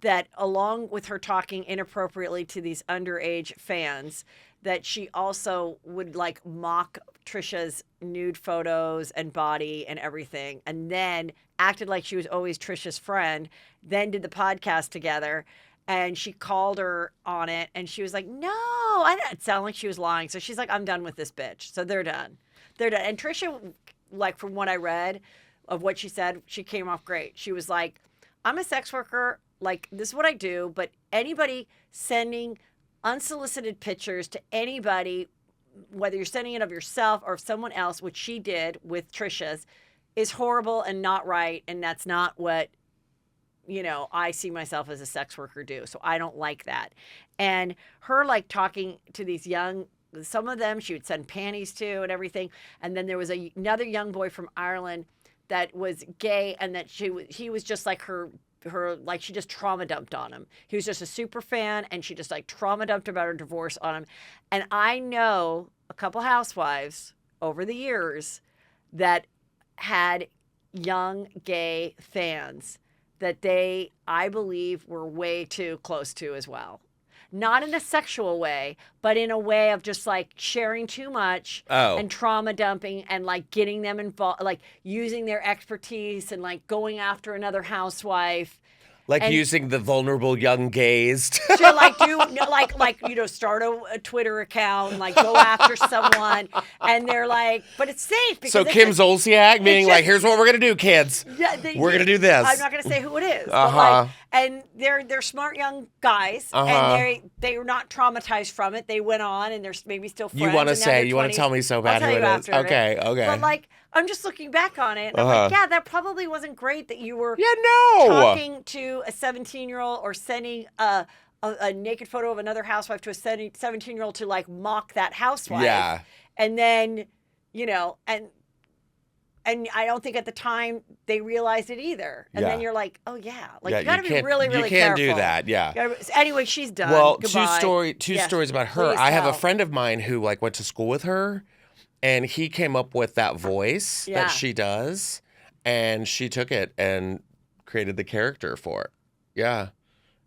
that along with her talking inappropriately to these underage fans, that she also would like mock Trisha's nude photos and body and everything, and then acted like she was always Trisha's friend, then did the podcast together. And she called her on it, and she was like, no, I didn't sound like she was lying. So she's like, I'm done with this bitch. So they're done. They're done. And Trisha, like from what I read of what she said, she came off great. She was like, I'm a sex worker. Like, this is what I do. But anybody sending unsolicited pictures to anybody, whether you're sending it of yourself or of someone else, which she did with Trisha's, is horrible and not right. And that's not what I see myself as a sex worker do. So I don't like that. And her like talking to these some of them she would send panties to and everything. And then there was another young boy from Ireland that was gay, and that he was just like her like she just trauma dumped on him. He was just a super fan, and she just like trauma dumped about her divorce on him. And I know a couple housewives over the years that had young gay fans that I believe, were way too close to as well. not in a sexual way, but in a way of just like sharing too much and trauma dumping and like getting them involved, like using their expertise and like going after another housewife. Like And- using the vulnerable young gays. To like do start a Twitter account, like go after someone, and they're like, but it's safe because So it's Kim Zolciak being just- like, here's what we're gonna do, kids. Yeah, We're gonna do this. I'm not gonna say who it is. Uh-huh. But like, and they're smart young guys, Uh-huh. and they were not traumatized from it. They went on, and they're maybe still friends. You want to and now they're say? You want to 20s. tell me so I'll bad tell who you it is? after it. Okay. Okay. But like, I'm just looking back on it, and I'm like, yeah, that probably wasn't great that you were no. talking to a 17-year-old or sending a naked photo of another housewife to a 17-year-old to like mock that housewife. Yeah. And then, and I don't think at the time they realized it either. And then you're like, oh yeah, like you got to be really, really You can't careful. do that. Yeah. Anyway, she's done. Well, Goodbye. two Yes, stories about her. please I have a tell. friend of mine who like went to school with her, and he came up with that voice Yeah. that she does, and she took it and created the character for it. Yeah,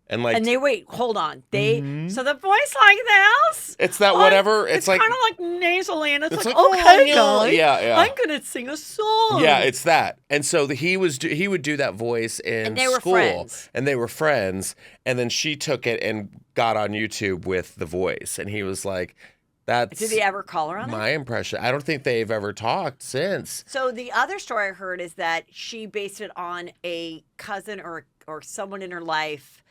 and like And hold on. So the voice like this? it's that whatever. It's like kind of like nasally, and it's like, like, okay, oh, guys, yeah. I'm gonna sing a song. yeah, it's that. And so he would do that voice in And they were school, friends. and they were friends. And then she took it and got on YouTube with the voice, and he was like, "That's Did he ever call her on it? my impression." I don't think they've ever talked since. So the other story I heard is that she based it on a cousin or someone in her life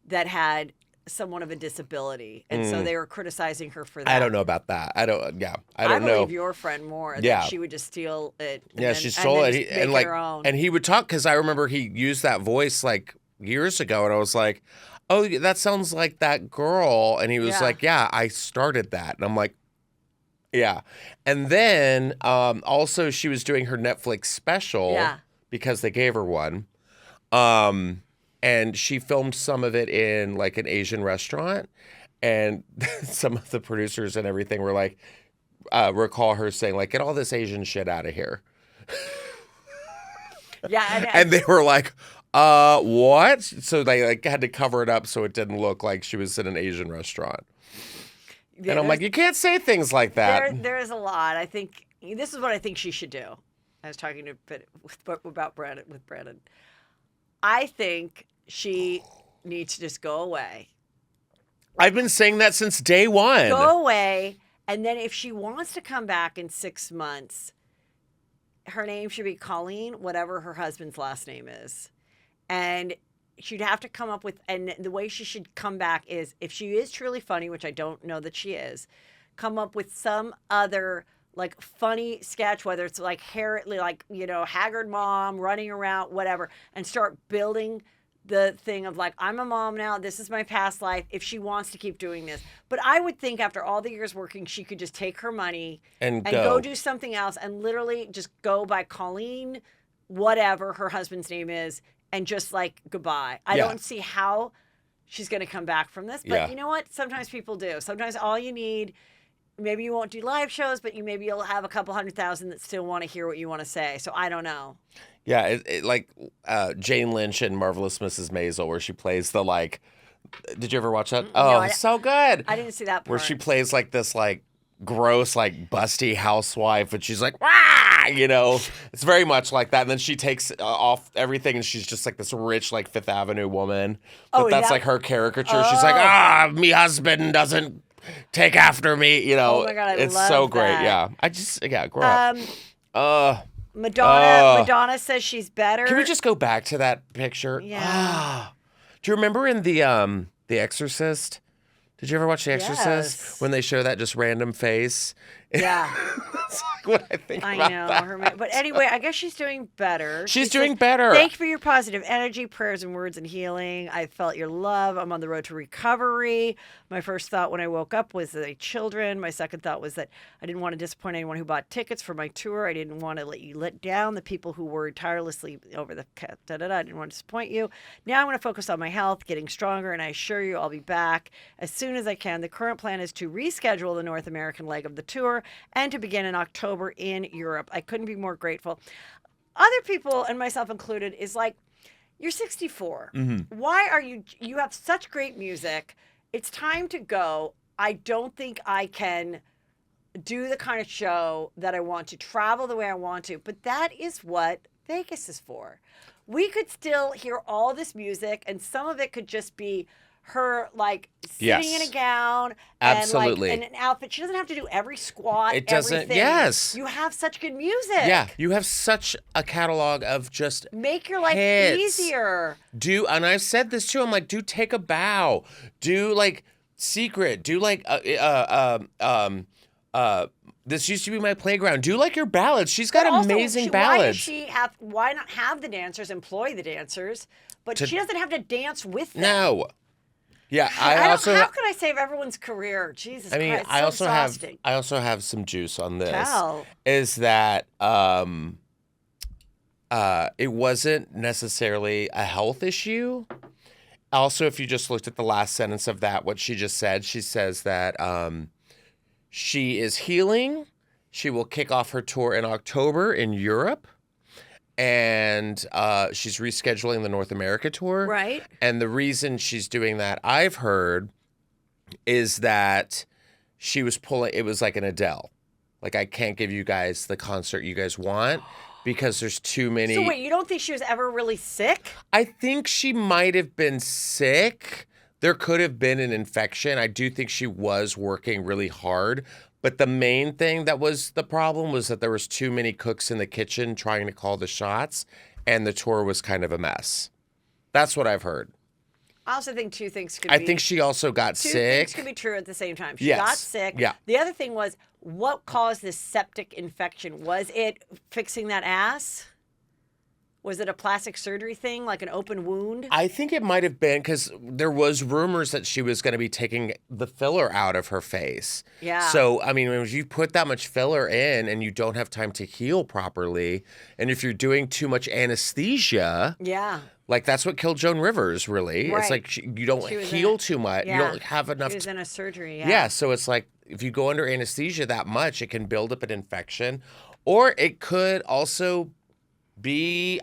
that had somewhat of a disability, and so they were criticizing her for that. I don't know about that. I don't I know. believe your friend more. Yeah. That she would just steal it. And Yeah, then, she stole and it. then just And make like, her own. and he would talk because I remember he used that voice like years ago, and I was like, "Oh, that sounds like that girl." And he was Yeah. like, "Yeah, I started that." And I'm like, "Yeah." And then also she was doing her Netflix special Yeah. because they gave her one. And she filmed some of it in like an Asian restaurant, and some of the producers and everything were like, recall her saying like, "Get all this Asian shit out of here." Yeah, And they were like, what? So they like had to cover it up so it didn't look like she was in an Asian restaurant. And I'm like, you can't say things like that. there is a lot. I think this is what I think she should do. I was talking about Brandon. I think she needs to just go away. I've been saying that since day one. Go away, and then if she wants to come back in 6 months, her name should be Colleen, whatever her husband's last name is. And she'd have to come up with, and the way she should come back is, if she is truly funny, which I don't know that she is, come up with some other like funny sketch, whether it's like haggard mom running around, whatever, and start building the thing of like, I'm a mom now, this is my past life, if she wants to keep doing this. But I would think after all the years working, she could just take her money and go do something else and literally just go by Colleen, whatever her husband's name is, and just like goodbye. I Yeah. don't see how she's going to come back from this. But Yeah. you know what? Sometimes people do. Sometimes all you need, maybe you won't do live shows, but you'll have a couple 100,000 that still want to hear what you want to say. So I don't know. Yeah, it like Jane Lynch in Marvelous Mrs. Maisel, where she plays the like. Did you ever watch that? Oh, I- so good. I didn't see that part. Where she plays like this like gross like busty housewife, and she's like, "Wah!" It's very much like that. And then she takes off everything, and she's just like this rich like Fifth Avenue woman. But Oh, that's that- like her caricature. She's like, me husband doesn't take after me. Oh my God, I it's love so great. that. Yeah, grow up. Madonna says she's better. Can we just go back to that picture? Yeah. Do you remember in The Exorcist? Did you ever watch The Exorcist? Yes. When they show that just random face? Yeah. That's like what I think I about know that. her, but anyway, I guess she's doing better. She's She doing says, better. Thank you for your positive energy, prayers, and words and healing. I felt your love. I'm on the road to recovery. My first thought when I woke up was the children. My second thought was that I didn't want to disappoint anyone who bought tickets for my tour. I didn't want to let down the people who worked tirelessly over the I didn't want to disappoint you. Now I'm going to focus on my health, getting stronger, and I assure you I'll be back as soon as I can. The current plan is to reschedule the North American leg of the tour and to begin in October in Europe. I couldn't be more grateful. Other people, and myself included, is like, you're 64. Mm-hmm. Why are you have such great music? it's time to go. I don't think I can do the kind of show that I want to, travel the way I want to, but that is what Vegas is for. We could still hear all this music, and some of it could just be her like sitting in a gown Absolutely. and like in an outfit. She doesn't have to do every squat. It doesn't. Everything. Yes. You have such good music. Yeah, you have such a catalog of just make your life hits. easier. And I've said this too. I'm like, do Take a Bow. Do like Secret. Do like This Used to Be My Playground. Do like your ballads. She's got amazing ballads. Why not have the dancers, employ the dancers, but she doesn't have to dance with them. No. Yeah, how can I save everyone's career? Jesus Christ, it's so exhausting. I also have some juice on this. Tell. Is that it wasn't necessarily a health issue. Also, if you just looked at the last sentence of that, what she just said, she says that she is healing. She will kick off her tour in October in Europe. And she's rescheduling the North America tour. Right. And the reason she's doing that, I've heard, is that she was it was like an Adele. Like, I can't give you guys the concert you guys want because there's too many. So wait, you don't think she was ever really sick? I think she might have been sick. There could have been an infection. I do think she was working really hard. But the main thing that was the problem was that there was too many cooks in the kitchen trying to call the shots, and the tour was kind of a mess. That's what I've heard. I also think two things could be. I think she also got two sick. Things could be true at the same time. She got sick. Yeah. The other thing was, what caused this septic infection? Was it fixing that ass? Was it a plastic surgery thing, like an open wound? I think it might have been because there was rumors that she was going to be taking the filler out of her face. Yeah. So, I mean, if you put that much filler in and you don't have time to heal properly, and if you're doing too much anesthesia, yeah, like that's what killed Joan Rivers, really. Right. It's like you don't heal too much. Yeah. You don't have enough. She was in a surgery, Yeah, so it's like if you go under anesthesia that much, it can build up an infection. Or it could also be...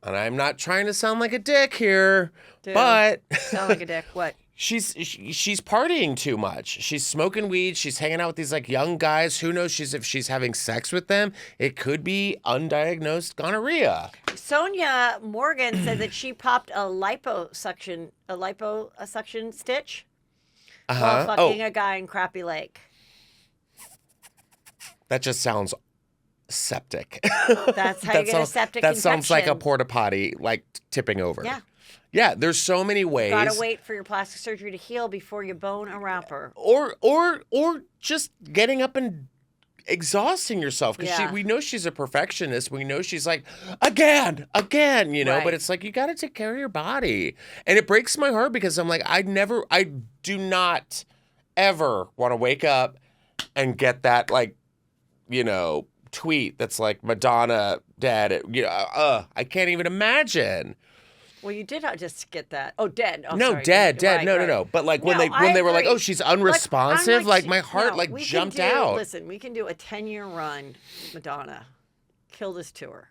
And I'm not trying to sound like a dick here, but sound like a dick. What? She's partying too much. She's smoking weed. She's hanging out with these like young guys. Who knows? If she's having sex with them, it could be undiagnosed gonorrhea. Sonia Morgan said that she popped a liposuction stitch while fucking a guy in Crappie Lake. That just sounds septic. That's how you get a septic infection. That sounds like a porta potty, like tipping over. Yeah. Yeah, there's so many ways. You gotta wait for your plastic surgery to heal before you bone a rapper. Or just getting up and exhausting yourself because we know she's a perfectionist. We know she's like again, you know. Right. But it's like you got to take care of your body, and it breaks my heart because I'm like I do not ever want to wake up and get that like, you know, tweet that's like Madonna dead. You know, I can't even imagine. Well, you did just get that. Oh, dead. Oh, no, sorry. dead. Right, No. But like when I they were like, agree. "Oh, she's unresponsive," like my heart we jumped can do, out. Listen, we can do a 10-year run, Madonna. Kill this tour.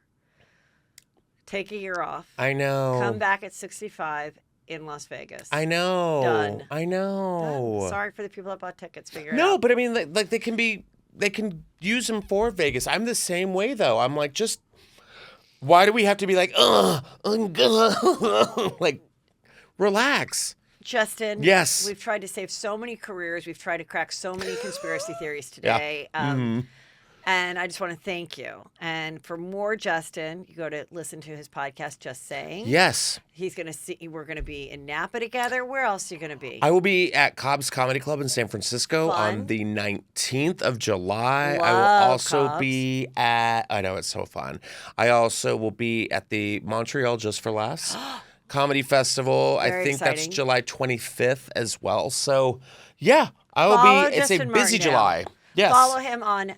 Take a year off. I know. Come back at 65 in Las Vegas. I know. Done. I know. Done. Sorry for the people that bought tickets. Figure it out. No, but I mean, like they can use them for Vegas. I'm the same way though. I'm like, just why do we have to be like, like, relax. Justin. Yes. We've tried to save so many careers. We've tried to crack so many conspiracy theories today. Yeah. And I just want to thank you. And for more Justin, you go to listen to his podcast, Just Saying. Yes. He's going to see, we're going to be in Napa together. Where else are you going to be? I will be at Cobb's Comedy Club in San Francisco on the 19th of July. I will also be at, I know it's so fun. I also will be at the Montreal Just for Laughs Comedy Festival. Very I think exciting. that's July 25th as well. So yeah, I will be, it's a busy July. Yes. Follow him on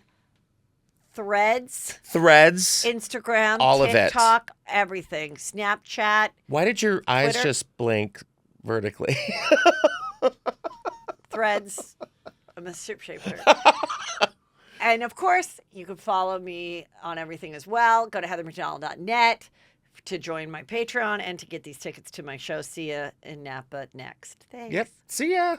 Threads, Instagram, all TikTok, of it. Everything. Snapchat. Why did your eyes Twitter? just blink vertically? Threads. I'm a soup shaper. And of course, you can follow me on everything as well. Go to heathermcdonald.net. to join my Patreon and to get these tickets to my show. See ya in Napa next. Thanks. Yep. See ya.